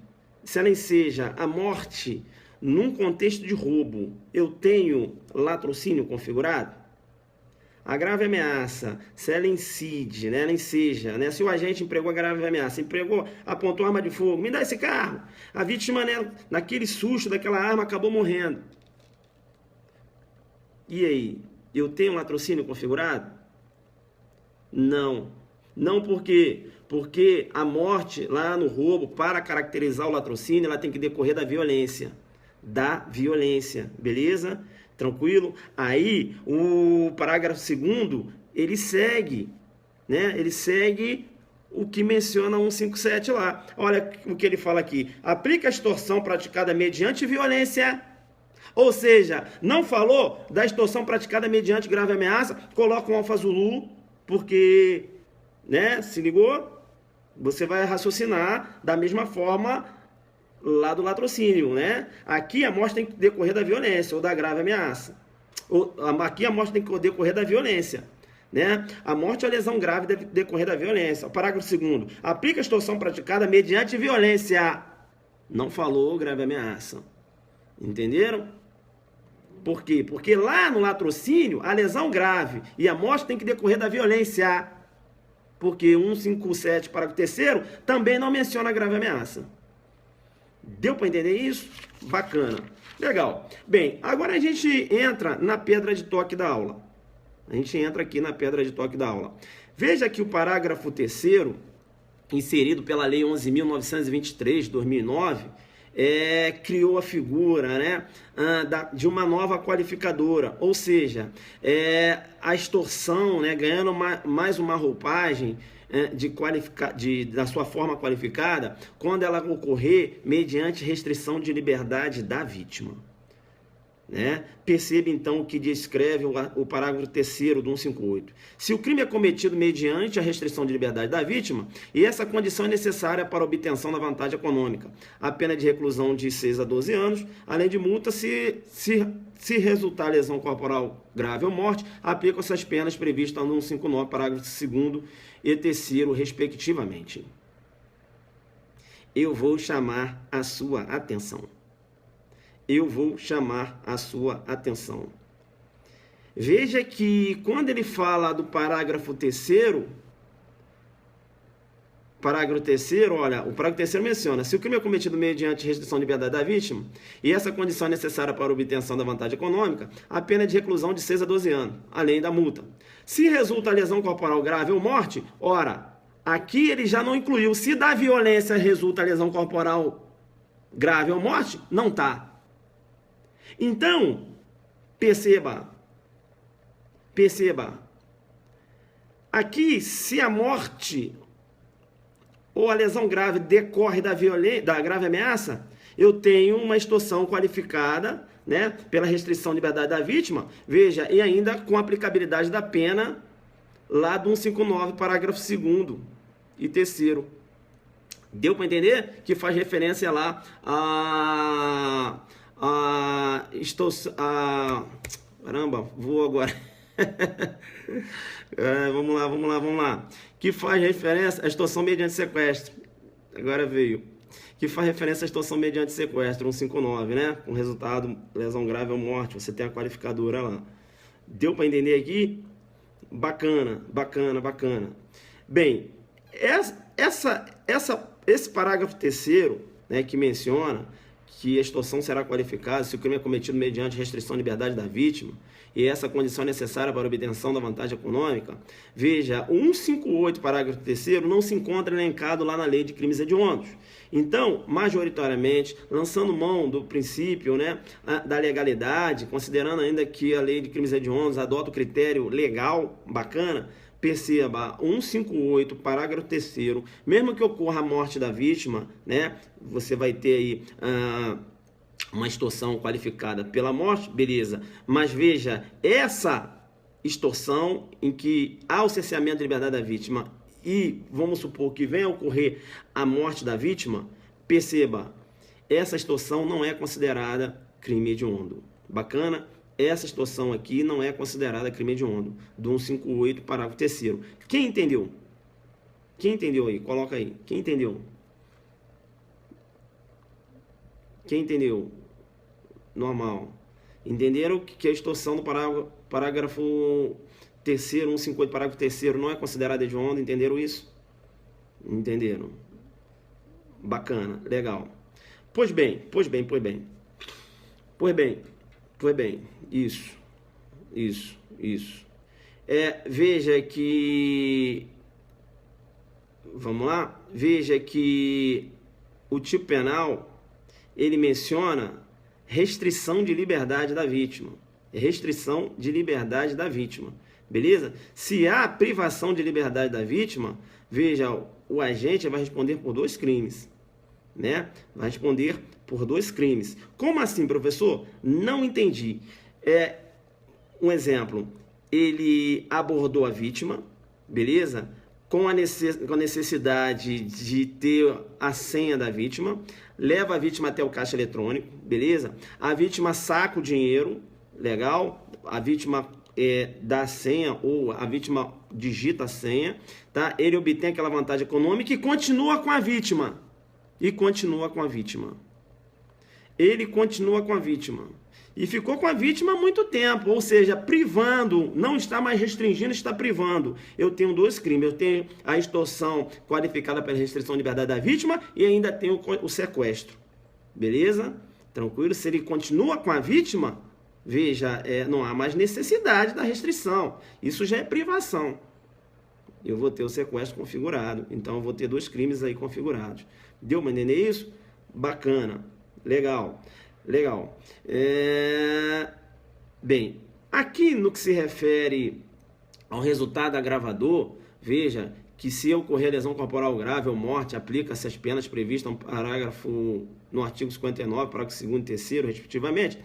a morte num contexto de roubo, eu tenho latrocínio configurado? A grave ameaça, se ela incide, né, ela enseja, né, se o agente empregou a grave ameaça, apontou arma de fogo, me dá esse carro, a vítima, né, naquele susto daquela arma acabou morrendo. E aí, eu tenho latrocínio configurado? Não. Não por quê? Porque a morte lá no roubo, para caracterizar o latrocínio, ela tem que decorrer da violência. Beleza? Tranquilo? Aí, o parágrafo 2º, ele segue, né? Ele segue o que menciona 157 lá. Olha o que ele fala aqui. Aplica a extorsão praticada mediante violência. Ou seja, não falou da extorsão praticada mediante grave ameaça, coloca um alfa-zulu, porque, né, se ligou? Você vai raciocinar da mesma forma lá do latrocínio, né? Aqui a morte tem que decorrer da violência ou da grave ameaça. Aqui a morte tem que decorrer da violência, né? A morte ou a lesão grave deve decorrer da violência. O parágrafo 2º. Aplica a extorsão praticada mediante violência. Não falou grave ameaça. Entenderam? Por quê? Porque lá no latrocínio, a lesão grave e a morte tem que decorrer da violência. Porque 157, parágrafo 3º, também não menciona grave ameaça. Deu para entender isso? Bacana. Legal. Bem, agora a gente entra na pedra de toque da aula. A gente entra aqui na pedra de toque da aula. Veja que o parágrafo 3º, inserido pela Lei 11.923, de 2009, criou a figura, né, de uma nova qualificadora, ou seja, a extorsão, né, ganhando mais uma roupagem da sua forma qualificada, quando ela ocorrer mediante restrição de liberdade da vítima. Né? Perceba então o que descreve o parágrafo 3º do 158. Se o crime é cometido mediante a restrição de liberdade da vítima, e essa condição é necessária para a obtenção da vantagem econômica, a pena de reclusão de 6 a 12 anos, além de multa se resultar lesão corporal grave ou morte, aplicam-se as penas previstas no 159, parágrafo 2º e 3º, respectivamente. Eu vou chamar a sua atenção. Veja que quando ele fala do parágrafo 3º, olha, o parágrafo 3º menciona: se o crime é cometido mediante restrição de liberdade da vítima, e essa condição é necessária para a obtenção da vantagem econômica, a pena é de reclusão de 6 a 12 anos, além da multa. Se resulta lesão corporal grave ou morte, ora, aqui ele já não incluiu. Se da violência resulta lesão corporal grave ou morte, não está. Então, perceba, aqui, se a morte ou a lesão grave decorre da grave ameaça, eu tenho uma extorsão qualificada, né, pela restrição de liberdade da vítima, veja, e ainda com aplicabilidade da pena lá do 159, parágrafo 2º e 3º. Deu para entender? Que faz referência lá caramba, vou agora. Vamos lá. Que faz referência à extorsão mediante sequestro. Agora veio. Que faz referência à extorsão mediante sequestro, 159, né? Com resultado, lesão grave ou morte. Você tem a qualificadora lá. Deu para entender aqui? Bacana. Bem, esse parágrafo 3º, né, que menciona que a extorsão será qualificada se o crime é cometido mediante restrição de liberdade da vítima, e essa condição é necessária para a obtenção da vantagem econômica, veja, o 158, parágrafo 3º, não se encontra elencado lá na lei de crimes hediondos. Então, majoritariamente, lançando mão do princípio, né, da legalidade, considerando ainda que a lei de crimes hediondos adota o critério legal, bacana, perceba, 158, parágrafo 3º, mesmo que ocorra a morte da vítima, né, você vai ter aí uma extorsão qualificada pela morte, beleza. Mas veja, essa extorsão em que há o cerceamento de liberdade da vítima e vamos supor que venha a ocorrer a morte da vítima, perceba, essa extorsão não é considerada crime hediondo. Bacana? Essa extorsão aqui não é considerada crime hediondo. Do 158, parágrafo 3º. Quem entendeu? Quem entendeu aí? Coloca aí. Quem entendeu? Quem entendeu? Normal. Entenderam que a extorsão do parágrafo 3º, 158, parágrafo 3º não é considerada hediondo? Entenderam isso? Entenderam? Bacana, legal. Pois bem. Isso. Veja que... Vamos lá? Veja que o tipo penal, ele menciona restrição de liberdade da vítima. Restrição de liberdade da vítima. Beleza? Se há privação de liberdade da vítima, veja, o agente vai responder por 2 crimes. Né? Vai responder por 2 crimes. Como assim, professor? Não entendi. Um exemplo, ele abordou a vítima, beleza? Com a necessidade de ter a senha da vítima, leva a vítima até o caixa eletrônico, beleza? A vítima saca o dinheiro, legal? A vítima dá a senha ou a vítima digita a senha, tá? Ele obtém aquela vantagem econômica e continua com a vítima. Ele continua com a vítima. E ficou com a vítima há muito tempo, ou seja, privando, não está mais restringindo, está privando. Eu tenho 2 crimes, eu tenho a extorsão qualificada pela restrição de liberdade da vítima e ainda tenho o sequestro. Beleza? Tranquilo? Se ele continua com a vítima, veja, não há mais necessidade da restrição. Isso já é privação. Eu vou ter o sequestro configurado, então eu vou ter 2 crimes aí configurados. Deu para entender isso? Bacana, legal. Bem, aqui no que se refere ao resultado agravador, veja que se ocorrer lesão corporal grave ou morte, aplica-se as penas previstas no artigo 59, parágrafo 2º e 3º, respectivamente.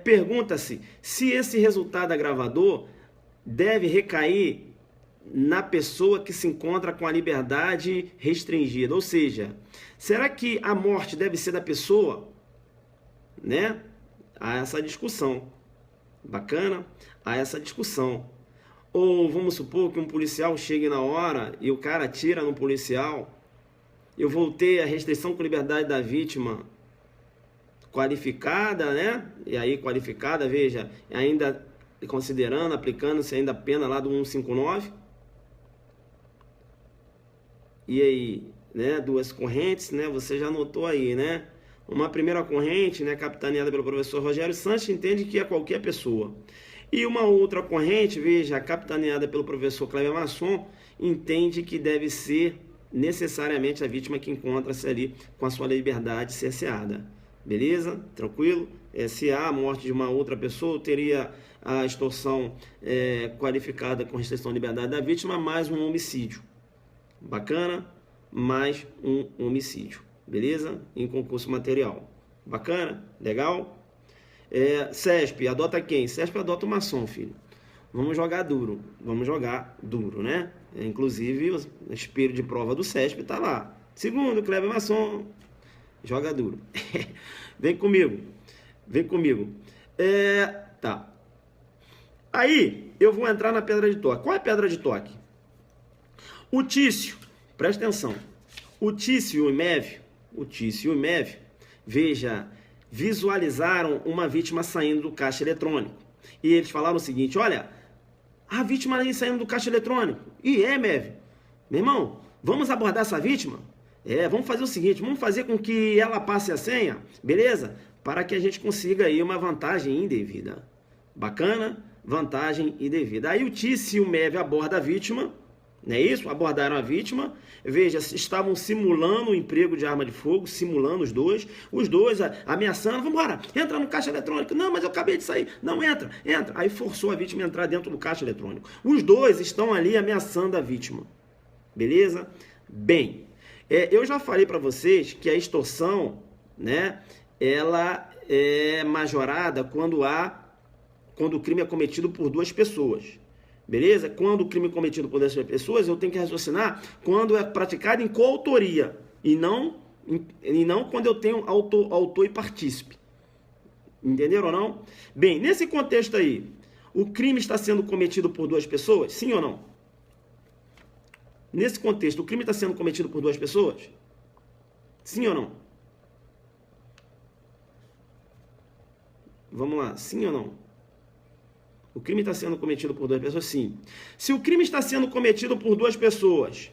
Pergunta-se se esse resultado agravador deve recair na pessoa que se encontra com a liberdade restringida, ou seja, será que a morte deve ser da pessoa? Né? Há essa discussão. Bacana? Há essa discussão. Ou vamos supor que um policial chegue na hora e o cara atira no policial. Eu vou ter a restrição com liberdade da vítima qualificada, né? E aí qualificada, veja, ainda considerando, aplicando-se ainda a pena lá do 159. E aí, né? 2 correntes, né? Você já notou aí, né? Uma primeira corrente, né, capitaneada pelo professor Rogério Sanches, entende que é qualquer pessoa. E uma outra corrente, veja, capitaneada pelo professor Kleber Masson, entende que deve ser necessariamente a vítima que encontra-se ali com a sua liberdade cerceada. Beleza? Tranquilo? Se há a morte de uma outra pessoa, teria a extorsão qualificada com restrição de liberdade da vítima, mais um homicídio. Bacana? Mais um homicídio. Beleza? Em concurso material. Bacana? Legal? CESP, adota quem? CESP adota o maçom, filho. Vamos jogar duro. Né? Inclusive, o espelho de prova do CESP está lá. Segundo, Kleber Maçom. Joga duro. Vem comigo. Tá. Aí, eu vou entrar na pedra de toque. Qual é a pedra de toque? O Tício, presta atenção. O Tício e o MEV, veja, visualizaram uma vítima saindo do caixa eletrônico. E eles falaram o seguinte, olha, a vítima aí saindo do caixa eletrônico. E MEV, meu irmão, vamos abordar essa vítima? Vamos fazer o seguinte, vamos fazer com que ela passe a senha, beleza? Para que a gente consiga aí uma vantagem indevida. Bacana? Vantagem indevida. Aí o Tício e o MEV abordam a vítima, não é isso? Abordaram a vítima, veja, estavam simulando o emprego de arma de fogo, simulando os dois ameaçando, vamos embora, entra no caixa eletrônico, não, mas eu acabei de sair, não, entra, aí forçou a vítima a entrar dentro do caixa eletrônico. Os dois estão ali ameaçando a vítima, beleza? Bem, eu já falei para vocês que a extorsão, né, ela é majorada quando o crime é cometido por duas pessoas. Beleza? Quando o crime é cometido por duas pessoas, eu tenho que raciocinar quando é praticado em coautoria e não quando eu tenho autor e partícipe. Entenderam ou não? Bem, nesse contexto aí, o crime está sendo cometido por duas pessoas? Sim ou não? Nesse contexto, o crime está sendo cometido por duas pessoas? Sim ou não? Vamos lá, sim ou não? O crime está sendo cometido por duas pessoas? Sim. Se o crime está sendo cometido por duas pessoas,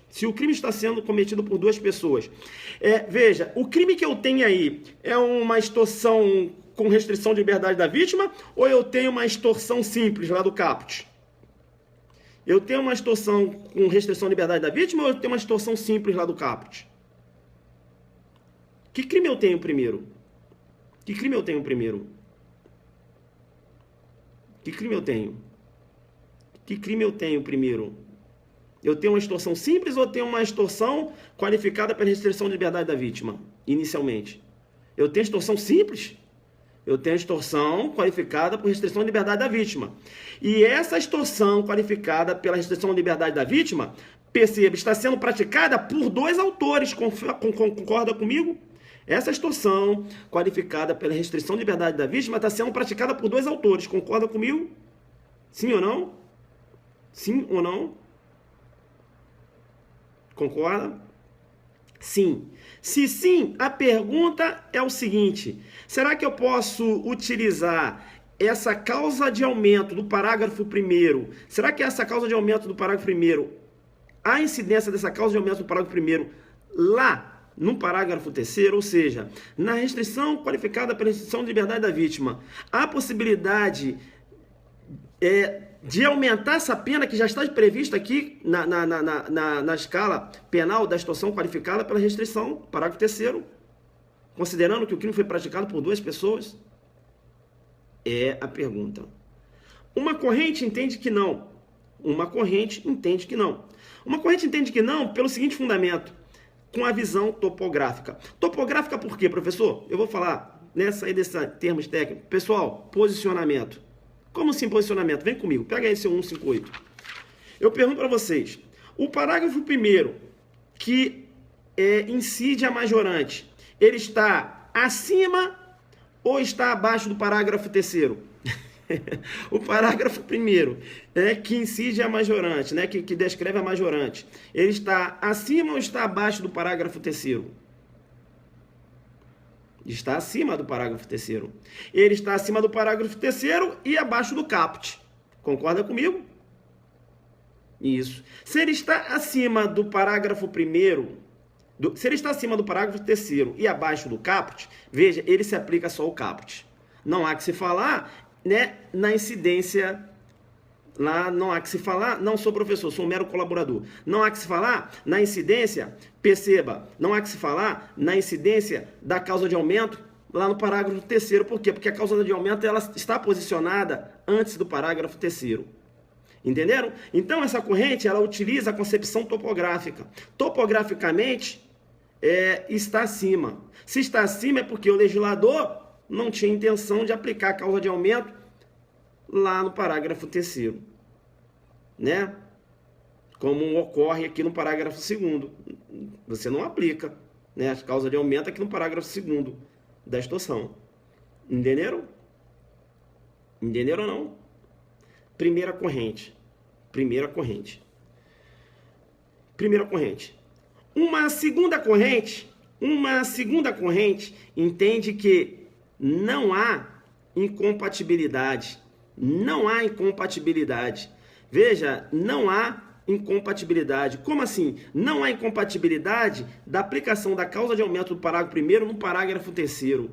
veja, o crime que eu tenho aí é uma extorsão com restrição de liberdade da vítima ou eu tenho uma extorsão simples lá do caput? Eu tenho uma extorsão com restrição de liberdade da vítima ou eu tenho uma extorsão simples lá do caput? Que crime eu tenho primeiro? Que crime eu tenho primeiro? Que crime eu tenho? Que crime eu tenho primeiro? Eu tenho uma extorsão simples ou tenho uma extorsão qualificada pela restrição de liberdade da vítima, inicialmente? Eu tenho extorsão simples? Eu tenho extorsão qualificada por restrição de liberdade da vítima. E essa extorsão qualificada pela restrição de liberdade da vítima, perceba, está sendo praticada por dois autores, concorda comigo? Essa extorsão qualificada pela restrição de liberdade da vítima está sendo praticada por dois autores. Concorda comigo? Sim ou não? Sim ou não? Concorda? Sim. Se sim, a pergunta é o seguinte: será que eu posso utilizar essa causa de aumento do parágrafo 1º? Será que essa causa de aumento do parágrafo 1º, a incidência dessa causa de aumento do parágrafo 1º lá no parágrafo 3º, ou seja, na restrição qualificada pela restrição de liberdade da vítima, há possibilidade de aumentar essa pena que já está prevista aqui na escala penal da extorsão qualificada pela restrição, parágrafo 3º, considerando que o crime foi praticado por duas pessoas? É a pergunta. Uma corrente entende que não. Uma corrente entende que não. Uma corrente entende que não pelo seguinte fundamento: com a visão topográfica. Topográfica por quê, professor? Eu vou falar, sair desses termos técnicos. Pessoal, posicionamento. Como assim posicionamento? Vem comigo, pega aí seu 158. Eu pergunto para vocês, o parágrafo 1º, que incide a majorante, ele está acima ou está abaixo do parágrafo 3º? O parágrafo 1º, que incide a majorante, que descreve a majorante, ele está acima ou está abaixo do parágrafo 3º? Está acima do parágrafo 3º. Ele está acima do parágrafo 3º e abaixo do caput. Concorda comigo? Isso. Se ele está acima do parágrafo 1º, se ele está acima do parágrafo 3º e abaixo do caput, veja, ele se aplica só ao caput. Não há que se falar na incidência, lá não há que se falar, não sou professor, sou um mero colaborador, não há que se falar na incidência, perceba, não há que se falar na incidência da causa de aumento lá no parágrafo 3º, por quê? Porque a causa de aumento ela está posicionada antes do parágrafo 3º. Entenderam? Então essa corrente ela utiliza a concepção topográfica. Topograficamente está acima. Se está acima é porque o legislador não tinha intenção de aplicar a causa de aumento lá no parágrafo 3º, como ocorre aqui no parágrafo 2º. Você não aplica, a causa de aumento aqui no parágrafo 2º da extorsão. Entenderam? Entenderam ou não? Primeira corrente. Uma segunda corrente entende que não há incompatibilidade. Veja, não há incompatibilidade. Como assim? Não há incompatibilidade da aplicação da causa de aumento do parágrafo 1º no parágrafo 3º.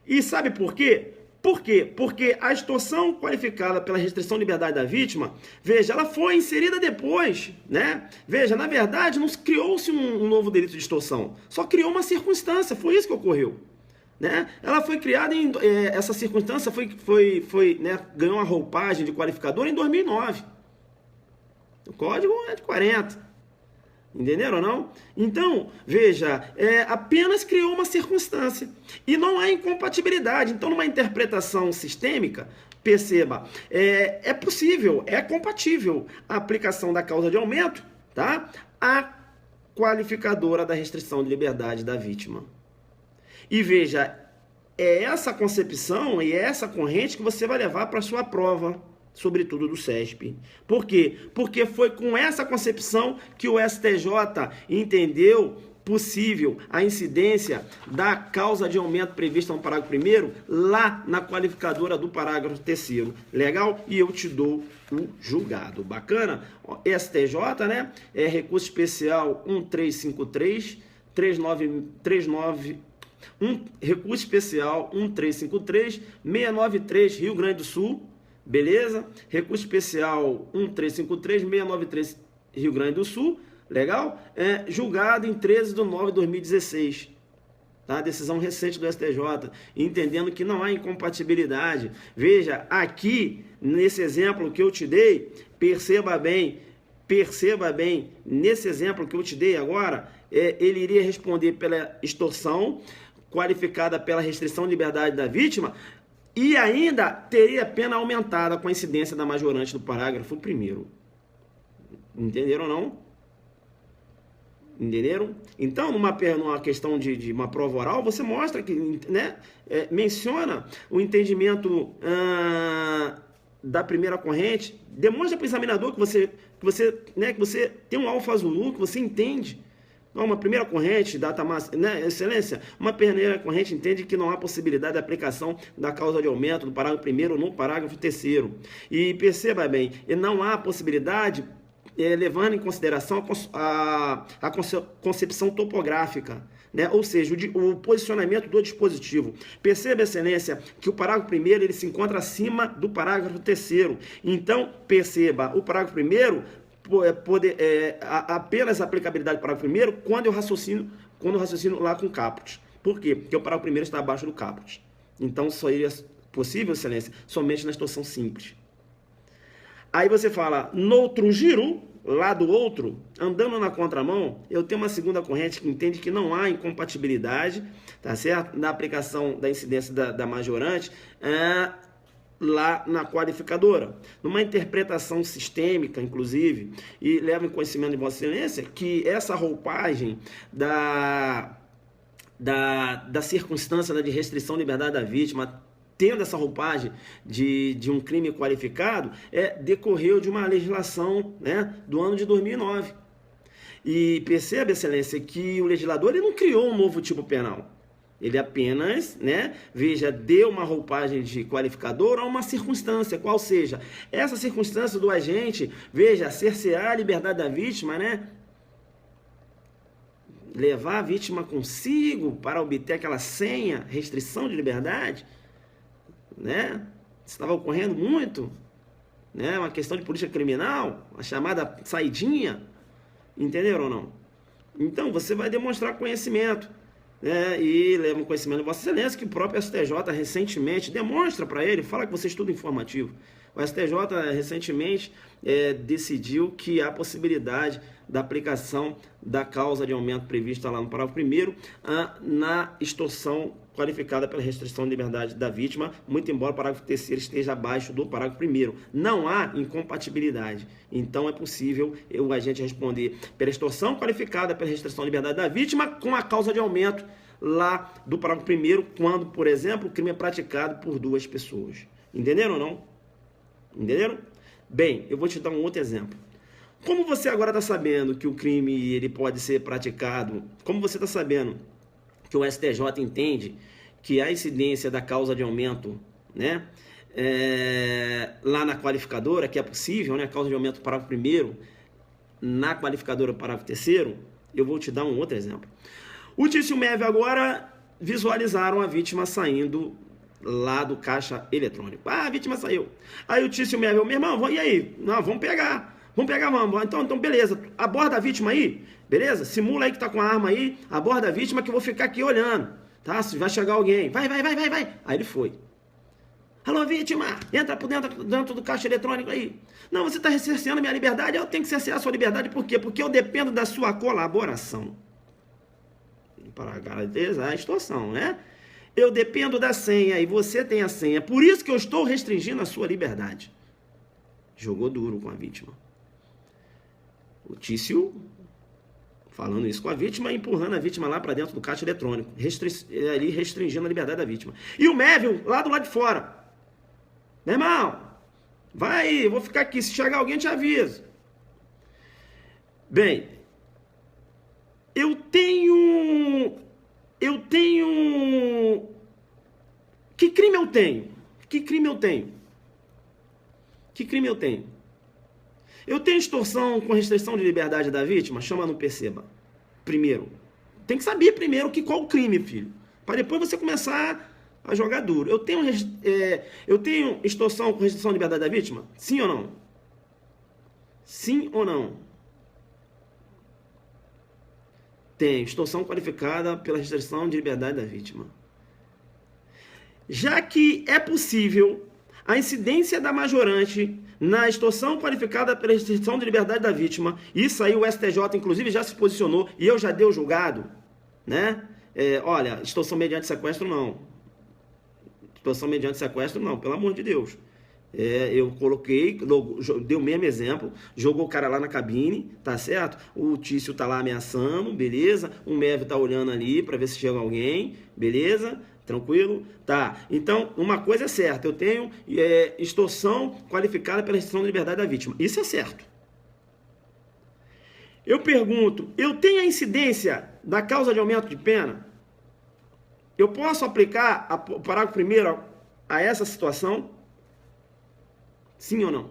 E sabe por quê? Por quê? Porque a extorsão qualificada pela restrição de liberdade da vítima, veja, ela foi inserida depois, Veja, na verdade, não criou-se um novo delito de extorsão, só criou uma circunstância, foi isso que ocorreu, Ela foi criada essa circunstância ganhou uma roupagem de qualificador em 2009. O código é de 40, Entenderam ou não? Então, veja, apenas criou uma circunstância. E não há incompatibilidade. Então, numa interpretação sistêmica, perceba, é possível, é compatível a aplicação da causa de aumento, tá? A qualificadora da restrição de liberdade da vítima. E veja, é essa concepção e é essa corrente que você vai levar para a sua prova, sobretudo do CESP. Por quê? Porque foi com essa concepção que o STJ entendeu possível a incidência da causa de aumento prevista no parágrafo 1º lá na qualificadora do parágrafo 3º. Legal? E eu te dou o julgado. Bacana? STJ, né? Recurso especial 1353, 3939, recurso especial 1353, 693, Rio Grande do Sul. Beleza? Recurso especial 1353, 693, Rio Grande do Sul. Legal? Julgado em 13/9/2016. Tá? Decisão recente do STJ, entendendo que não há incompatibilidade. Veja, aqui, nesse exemplo que eu te dei, perceba bem, nesse exemplo que eu te dei agora, ele iria responder pela extorsão, qualificada pela restrição de liberdade da vítima, e ainda teria a pena aumentada com a incidência da majorante do parágrafo 1º. Entenderam ou não? Entenderam? Então, numa questão de uma prova oral, você mostra que, né, menciona o entendimento da primeira corrente, demonstra para o examinador que você tem um alfa Zulu, que você entende. Uma primeira corrente, data máxima, né, excelência, uma primeira corrente entende que não há possibilidade de aplicação da causa de aumento do parágrafo 1º no parágrafo 3º. E perceba bem, não há possibilidade, levando em consideração a concepção topográfica, né? Ou seja, o posicionamento do dispositivo. Perceba, excelência, que o parágrafo 1º ele se encontra acima do parágrafo 3º. Então, perceba, o parágrafo 1º apenas a aplicabilidade do parágrafo 1º quando eu raciocino lá com o caput. Por quê? Porque o parágrafo 1º está abaixo do caput. Então, só iria possível, excelência, somente na extorsão simples. Aí você fala, no outro giro, lá do outro, andando na contramão, eu tenho uma segunda corrente que entende que não há incompatibilidade, tá certo? Na aplicação da incidência da majorante, lá na qualificadora. Numa interpretação sistêmica, inclusive, e leva em conhecimento de Vossa Excelência que essa roupagem da circunstância de restrição de liberdade da vítima, tendo essa roupagem de um crime qualificado, decorreu de uma legislação, né, do ano de 2009. E perceba, excelência, que o legislador ele não criou um novo tipo penal. Ele apenas, né, veja, deu uma roupagem de qualificador a uma circunstância, qual seja, essa circunstância do agente, veja, cercear a liberdade da vítima, né, levar a vítima consigo para obter aquela senha, restrição de liberdade, né? Estava ocorrendo muito, né? Uma questão de política criminal, a chamada saidinha, entenderam ou não? Então, você vai demonstrar conhecimento, né? E leva um conhecimento de Vossa Excelência que o próprio STJ recentemente demonstra para ele, fala que você estuda informativo. O STJ recentemente decidiu que há possibilidade da aplicação da causa de aumento prevista lá no parágrafo 1º na extorsão qualificada pela restrição de liberdade da vítima, muito embora o parágrafo 3º esteja abaixo do parágrafo 1º. Não há incompatibilidade. Então é possível o agente responder pela extorsão qualificada pela restrição de liberdade da vítima com a causa de aumento lá do parágrafo 1º, quando, por exemplo, o crime é praticado por duas pessoas. Entenderam ou não? Entenderam? Bem, eu vou te dar um outro exemplo. Como você agora está sabendo que o crime ele pode ser praticado, como você está sabendo que o STJ entende que a incidência da causa de aumento, né, lá na qualificadora, que é possível, né, causa de aumento do parágrafo 1º, na qualificadora do parágrafo 3º, eu vou te dar um outro exemplo. O Tício Mev agora visualizaram a vítima saindo lá do caixa eletrônico. A vítima saiu. Aí o Tício Mev, meu irmão, e aí? Não, vamos pegar. Vamos. Então, beleza. Aborda a vítima aí, beleza? Simula aí que tá com a arma aí, aborda a vítima que eu vou ficar aqui olhando, tá? Se vai chegar alguém. Vai. Aí ele foi. Alô, vítima, entra por dentro do caixa eletrônico aí. Não, você está cerceando minha liberdade, eu tenho que cercear a sua liberdade, por quê? Porque eu dependo da sua colaboração. Para garantizar a extorsão, né? Eu dependo da senha e você tem a senha, por isso que eu estou restringindo a sua liberdade. Jogou duro com a vítima. O Tício falando isso com a vítima, empurrando a vítima lá para dentro do caixa eletrônico, ali restringindo a liberdade da vítima. E o Mévio lá do lado de fora. Meu irmão, vai aí, eu vou ficar aqui, se chegar alguém te aviso. Bem, eu tenho... Que crime eu tenho? Que crime eu tenho? Que crime eu tenho? Eu tenho extorsão com restrição de liberdade da vítima? Chama, não perceba. Primeiro. Tem que saber primeiro qual o crime, filho. Para depois você começar a jogar duro. Eu tenho extorsão com restrição de liberdade da vítima? Sim ou não? Sim ou não? Tem extorsão qualificada pela restrição de liberdade da vítima. Já que é possível a incidência da majorante na extorsão qualificada pela restrição de liberdade da vítima, isso aí o STJ inclusive já se posicionou e eu já dei o julgado, né? Olha, extorsão mediante sequestro não. Extorsão mediante sequestro não, pelo amor de Deus. Eu coloquei, dei o mesmo exemplo, jogou o cara lá na cabine, tá certo? O Tício tá lá ameaçando, beleza? O Mévio tá olhando ali para ver se chega alguém, beleza? Tranquilo? Tá. Então, uma coisa é certa, eu tenho extorsão qualificada pela restrição de liberdade da vítima. Isso é certo. Eu pergunto, eu tenho a incidência da causa de aumento de pena? Eu posso aplicar o parágrafo 1º a essa situação? Sim ou não?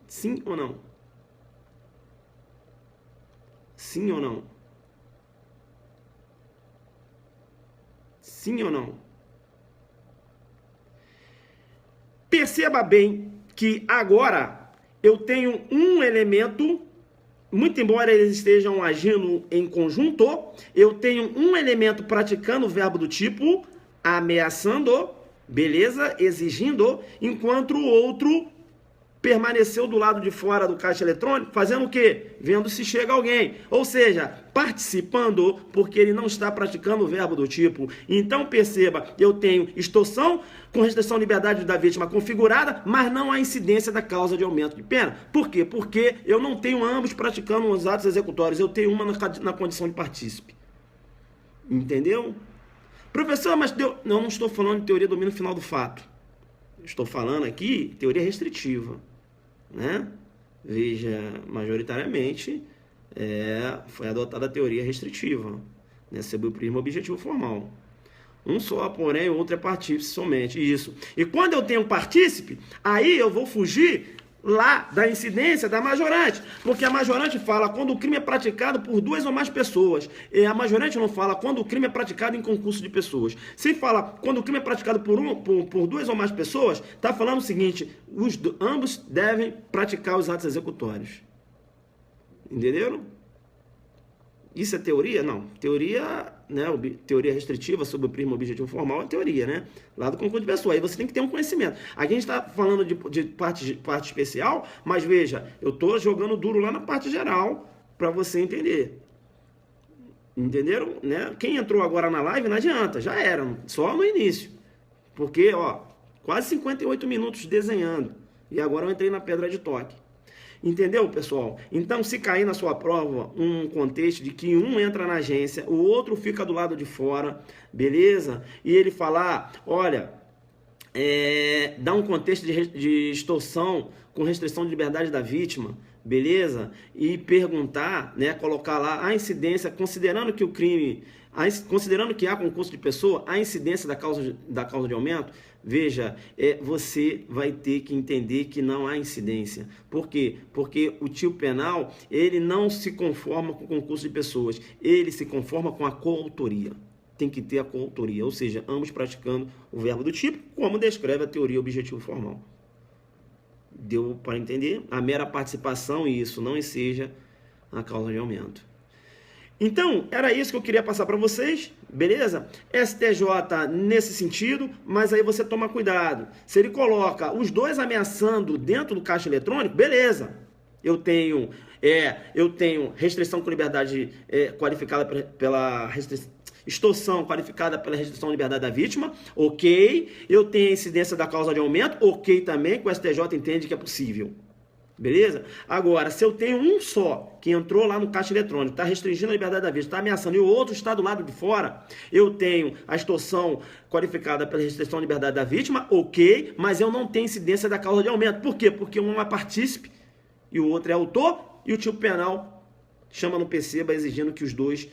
Sim ou não? Sim ou não? Sim ou não? Perceba bem que agora eu tenho um elemento, muito embora eles estejam agindo em conjunto, eu tenho um elemento praticando o verbo do tipo ameaçando, beleza? Exigindo, enquanto o outro permaneceu do lado de fora do caixa eletrônico, fazendo o quê? Vendo se chega alguém. Ou seja, participando, porque ele não está praticando o verbo do tipo. Então, perceba, eu tenho extorsão com restrição de liberdade da vítima configurada, mas não há incidência da causa de aumento de pena. Por quê? Porque eu não tenho ambos praticando os atos executórios, eu tenho uma na condição de partícipe. Entendeu? Professor, mas não estou falando de teoria do domínio final do fato. Estou falando aqui teoria restritiva, né? Veja, majoritariamente foi adotada a teoria restritiva, né? Sob o prisma objetivo formal. Um só, porém, o outro é partícipe somente, isso. E quando eu tenho partícipe, aí eu vou fugir lá da incidência da majorante, porque a majorante fala quando o crime é praticado por 2 ou mais pessoas, e a majorante não fala quando o crime é praticado em concurso de pessoas. Se fala quando o crime é praticado por 2 ou mais pessoas, está falando o seguinte, ambos devem praticar os atos executórios. Entenderam? Isso é teoria? Não. Teoria, né? Teoria restritiva sobre o prisma objetivo formal é teoria, né? Lá do concurso de pessoa. Aí você tem que ter um conhecimento. Aqui a gente está falando de parte especial, mas veja, eu estou jogando duro lá na parte geral para você entender. Entenderam? Né? Quem entrou agora na live não adianta, já era, só no início. Porque, ó, quase 58 minutos desenhando. E agora eu entrei na pedra de toque. Entendeu, pessoal? Então, se cair na sua prova um contexto de que um entra na agência, o outro fica do lado de fora, beleza? E ele falar, olha, dá um contexto de extorsão com restrição de liberdade da vítima, beleza? E perguntar, né, colocar lá a incidência, considerando que o crime, considerando que há concurso de pessoa, a incidência da causa de aumento, veja, você vai ter que entender que não há incidência. Por quê? Porque o tipo penal, ele não se conforma com o concurso de pessoas, ele se conforma com a coautoria. Tem que ter a coautoria, ou seja, ambos praticando o verbo do tipo, como descreve a teoria objetivo formal. Deu para entender? A mera participação, e isso não enseja a causa de aumento. Então, era isso que eu queria passar para vocês, beleza? STJ nesse sentido, mas aí você toma cuidado. Se ele coloca os dois ameaçando dentro do caixa eletrônico, beleza. Eu tenho restrição com liberdade qualificada pela restrição, extorsão qualificada pela restrição à liberdade da vítima, ok. Eu tenho a incidência da causa de aumento, ok também, que o STJ entende que é possível. Beleza? Agora, se eu tenho um só que entrou lá no caixa eletrônico, está restringindo a liberdade da vítima, está ameaçando, e o outro está do lado de fora, eu tenho a extorsão qualificada pela restrição à liberdade da vítima, ok, mas eu não tenho incidência da causa de aumento. Por quê? Porque um é partícipe e o outro é autor, e o tipo penal chama no PCBA exigindo que os dois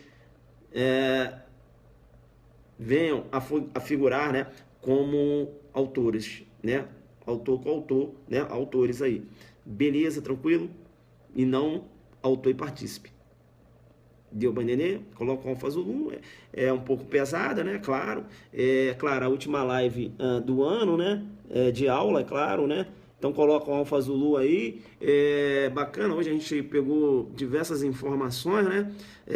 venham a figurar, né, como autores, né? Autor com autor, né? Autores aí. Beleza, tranquilo? E não autor e partícipe. Deu para entender? Coloca o Alfa Zulu, é um pouco pesada, né? Claro. Claro, a última live do ano, né? De aula, é claro, né? Então coloca o Alfa Zulu aí. Bacana, hoje a gente pegou diversas informações, né?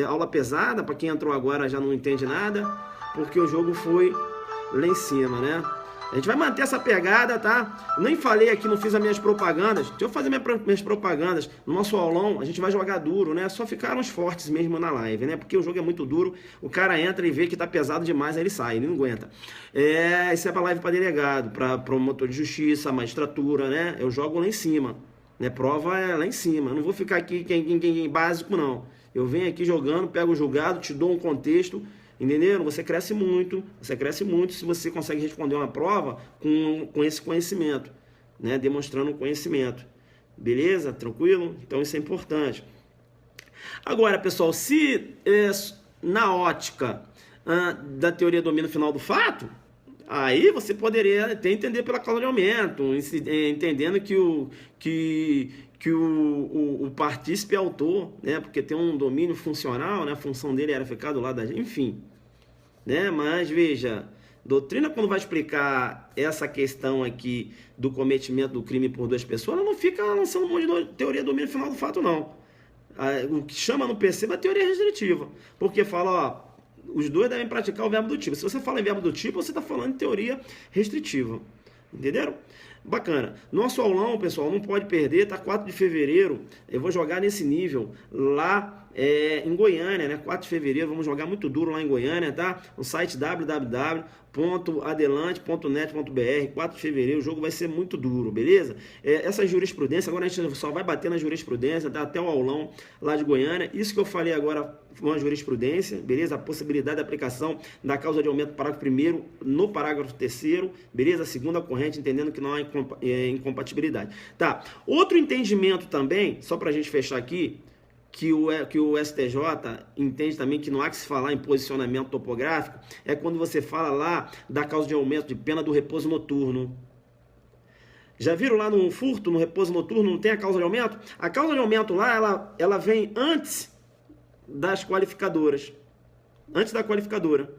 Aula pesada, para quem entrou agora já não entende nada, porque o jogo foi lá em cima, né? A gente vai manter essa pegada, tá? Eu nem falei aqui, não fiz as minhas propagandas. Deixa eu fazer minhas propagandas. No nosso aulão, a gente vai jogar duro, né? Só ficaram os fortes mesmo na live, né? Porque o jogo é muito duro. O cara entra e vê que tá pesado demais, aí ele sai, ele não aguenta. Isso é pra live pra delegado, pra promotor de justiça, magistratura, né? Eu jogo lá em cima, né? Prova é lá em cima. Eu não vou ficar aqui quem básico, não. Eu venho aqui jogando, pego o julgado, te dou um contexto. Entenderam? Você cresce muito se você consegue responder uma prova com esse conhecimento, né? Demonstrando conhecimento. Beleza? Tranquilo? Então isso é importante. Agora, pessoal, se na ótica da teoria do domínio final do fato, aí você poderia até entender pela causa de aumento, entendendo que o partícipe é autor, né? Porque tem um domínio funcional, né? A função dele era ficar do lado da gente, enfim, né? Mas veja, doutrina, quando vai explicar essa questão aqui do cometimento do crime por duas pessoas, ela não fica lançando um monte de teoria do domínio final do fato, não. O que chama no PCBA é a teoria restritiva, porque fala, ó, os dois devem praticar o verbo do tipo. Se você fala em verbo do tipo, você está falando em teoria restritiva. Entenderam? Bacana. Nosso aulão, pessoal, não pode perder, tá? 4 de fevereiro, eu vou jogar nesse nível lá em Goiânia, né? 4 de fevereiro, vamos jogar muito duro lá em Goiânia, tá? No site www.adelante.net.br, 4 de fevereiro, o jogo vai ser muito duro, beleza? Essa jurisprudência, agora a gente só vai bater na jurisprudência, tá? Até o aulão lá de Goiânia. Isso que eu falei agora foi uma jurisprudência, beleza? A possibilidade de aplicação da causa de aumento do parágrafo 1º no parágrafo 3º, beleza? A segunda corrente, entendendo que não há incompatibilidade. Tá, outro entendimento também, só pra gente fechar aqui, que o STJ entende também que não há que se falar em posicionamento topográfico, é quando você fala lá da causa de aumento de pena do repouso noturno. Já viram lá no furto, no repouso noturno, não tem a causa de aumento? A causa de aumento lá, ela vem antes das qualificadoras. Antes da qualificadora.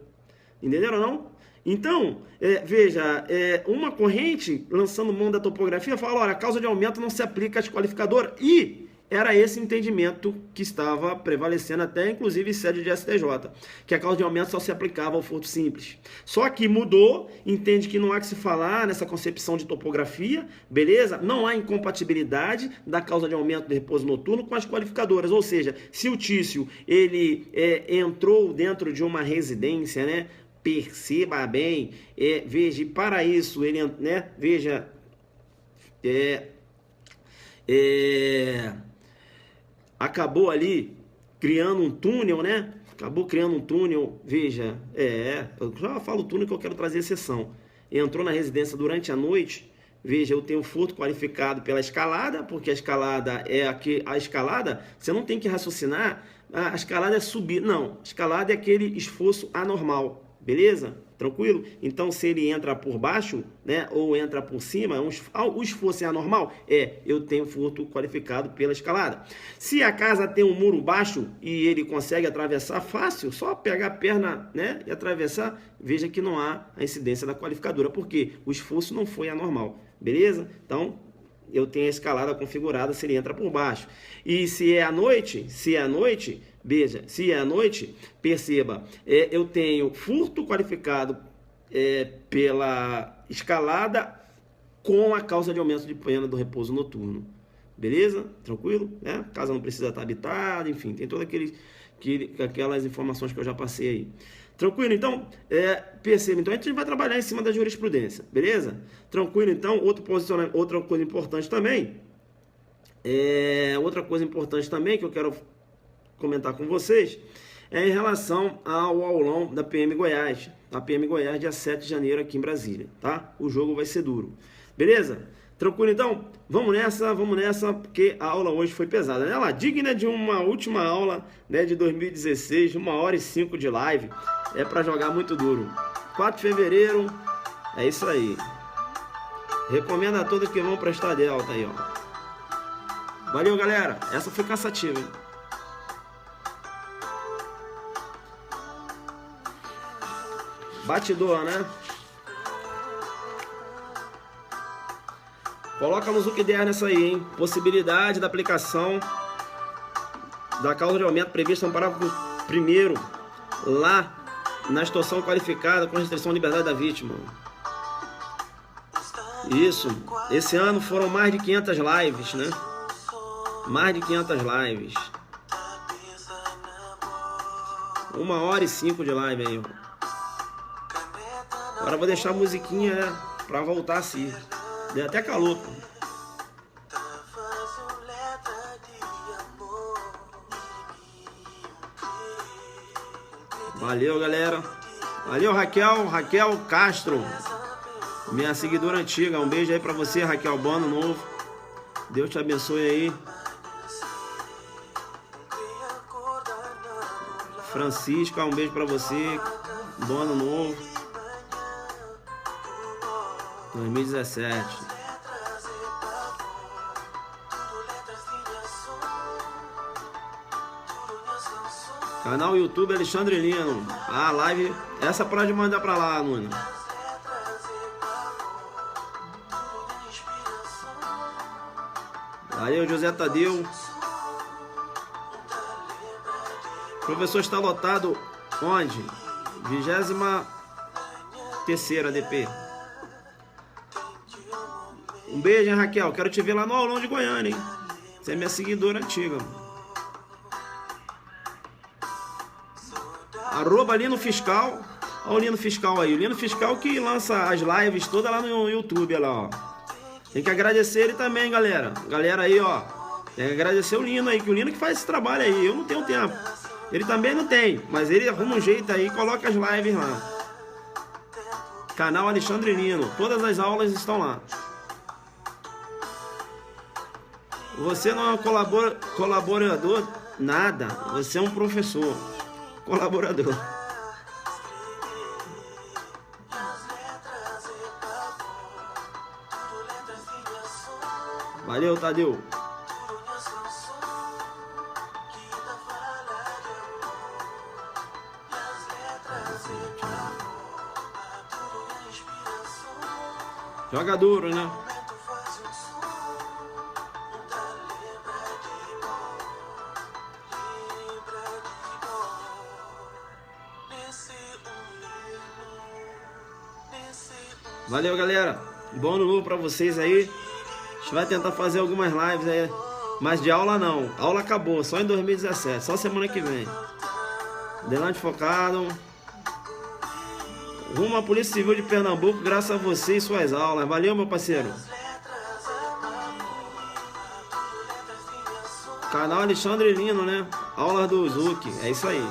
Entenderam ou não? Então, veja, uma corrente lançando mão da topografia fala, olha, a causa de aumento não se aplica às qualificadoras. E era esse entendimento que estava prevalecendo até, inclusive, em sede de STJ, que a causa de aumento só se aplicava ao furto simples. Só que mudou, entende que não há que se falar nessa concepção de topografia, beleza? Não há incompatibilidade da causa de aumento de repouso noturno com as qualificadoras, ou seja, se o Tício, ele entrou dentro de uma residência, né? Perceba bem, veja, e para isso, ele, né? Veja, acabou ali criando um túnel, né? Acabou criando um túnel, veja, eu já falo túnel que eu quero trazer exceção. Entrou na residência durante a noite, veja, eu tenho furto qualificado pela escalada, porque a escalada a escalada, você não tem que raciocinar, a escalada é subir, não, a escalada é aquele esforço anormal, beleza? Tranquilo? Então, se ele entra por baixo, né, ou entra por cima, o esforço é anormal? Eu tenho furto qualificado pela escalada. Se a casa tem um muro baixo e ele consegue atravessar fácil, só pegar a perna, né, e atravessar, veja que não há a incidência da qualificadora, porque o esforço não foi anormal, beleza? Então, eu tenho a escalada configurada se ele entra por baixo. E se é à noite, veja, se é à noite, perceba, eu tenho furto qualificado pela escalada com a causa de aumento de pena do repouso noturno. Beleza? Tranquilo? Né? Casa não precisa estar habitada, enfim, tem todas aquelas informações que eu já passei aí. Tranquilo? Então, perceba, então a gente vai trabalhar em cima da jurisprudência, beleza? Tranquilo? Então, outra coisa importante também, que eu quero comentar com vocês, é em relação ao aulão da PM Goiás. A PM Goiás, dia 7 de janeiro, aqui em Brasília, tá? O jogo vai ser duro. Beleza? Tranquilo, então? Vamos nessa, porque a aula hoje foi pesada, né? Ela digna de uma última aula, né, de 2016, 1h05 de live. É para jogar muito duro. 4 de fevereiro, é isso aí. Recomendo a todos que vão prestar delta aí, ó. Valeu, galera. Essa foi cansativa, hein? Batidor, né? Coloca no ZUCDR nessa aí, hein? Possibilidade da aplicação da causa de aumento prevista no parágrafo 1º, lá na situação qualificada com restrição à liberdade da vítima. Isso. Esse ano foram mais de 500 lives, né? Mais de 500 lives. 1h05 de live aí, ó. Agora eu vou deixar a musiquinha, né, pra voltar assim. Deu até calor, pô. Valeu, galera. Valeu, Raquel Castro, minha seguidora antiga. Um beijo aí pra você, Raquel. Bom ano novo. Deus te abençoe aí. Francisca, um beijo pra você. Bom ano novo. 2017. Canal YouTube Alexandre Lino. A live, essa pode mandar pra lá, Luna. Valeu, José Tadeu. O professor está lotado onde? 23ª DP. Um beijo, hein, Raquel. Quero te ver lá no aulão de Goiânia, hein? Você é minha seguidora antiga. Arroba Lino Fiscal. Olha o Lino Fiscal aí. O Lino Fiscal que lança as lives todas lá no YouTube, olha lá, ó. Tem que agradecer ele também, galera. Galera aí, ó. Tem que agradecer o Lino aí, que o Lino que faz esse trabalho aí. Eu não tenho tempo. Ele também não tem, mas ele arruma um jeito aí e coloca as lives lá. Canal Alexandre Lino. Todas as aulas estão lá. Você não é um colaborador, nada. Você é um professor. Colaborador. Valeu, Tadeu. Joga duro, né? Valeu, galera. Bom ano novo pra vocês aí. A gente vai tentar fazer algumas lives aí. Mas de aula não. A aula acabou, só em 2017. Só semana que vem. Adelante focado. Rumo à Polícia Civil de Pernambuco, graças a você e suas aulas. Valeu, meu parceiro. Canal Alexandre Lino, né? Aulas do Zuc. É isso aí.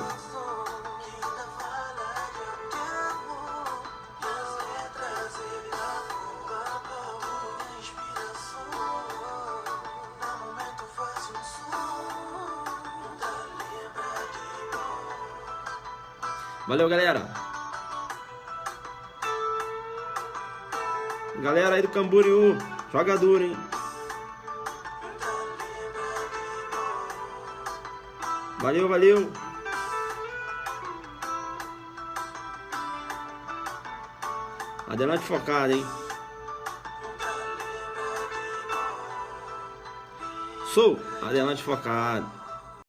Valeu, galera. Galera aí do Camboriú, joga duro, hein? Valeu, valeu. Adelante focado, hein? Sou Adelante Focado.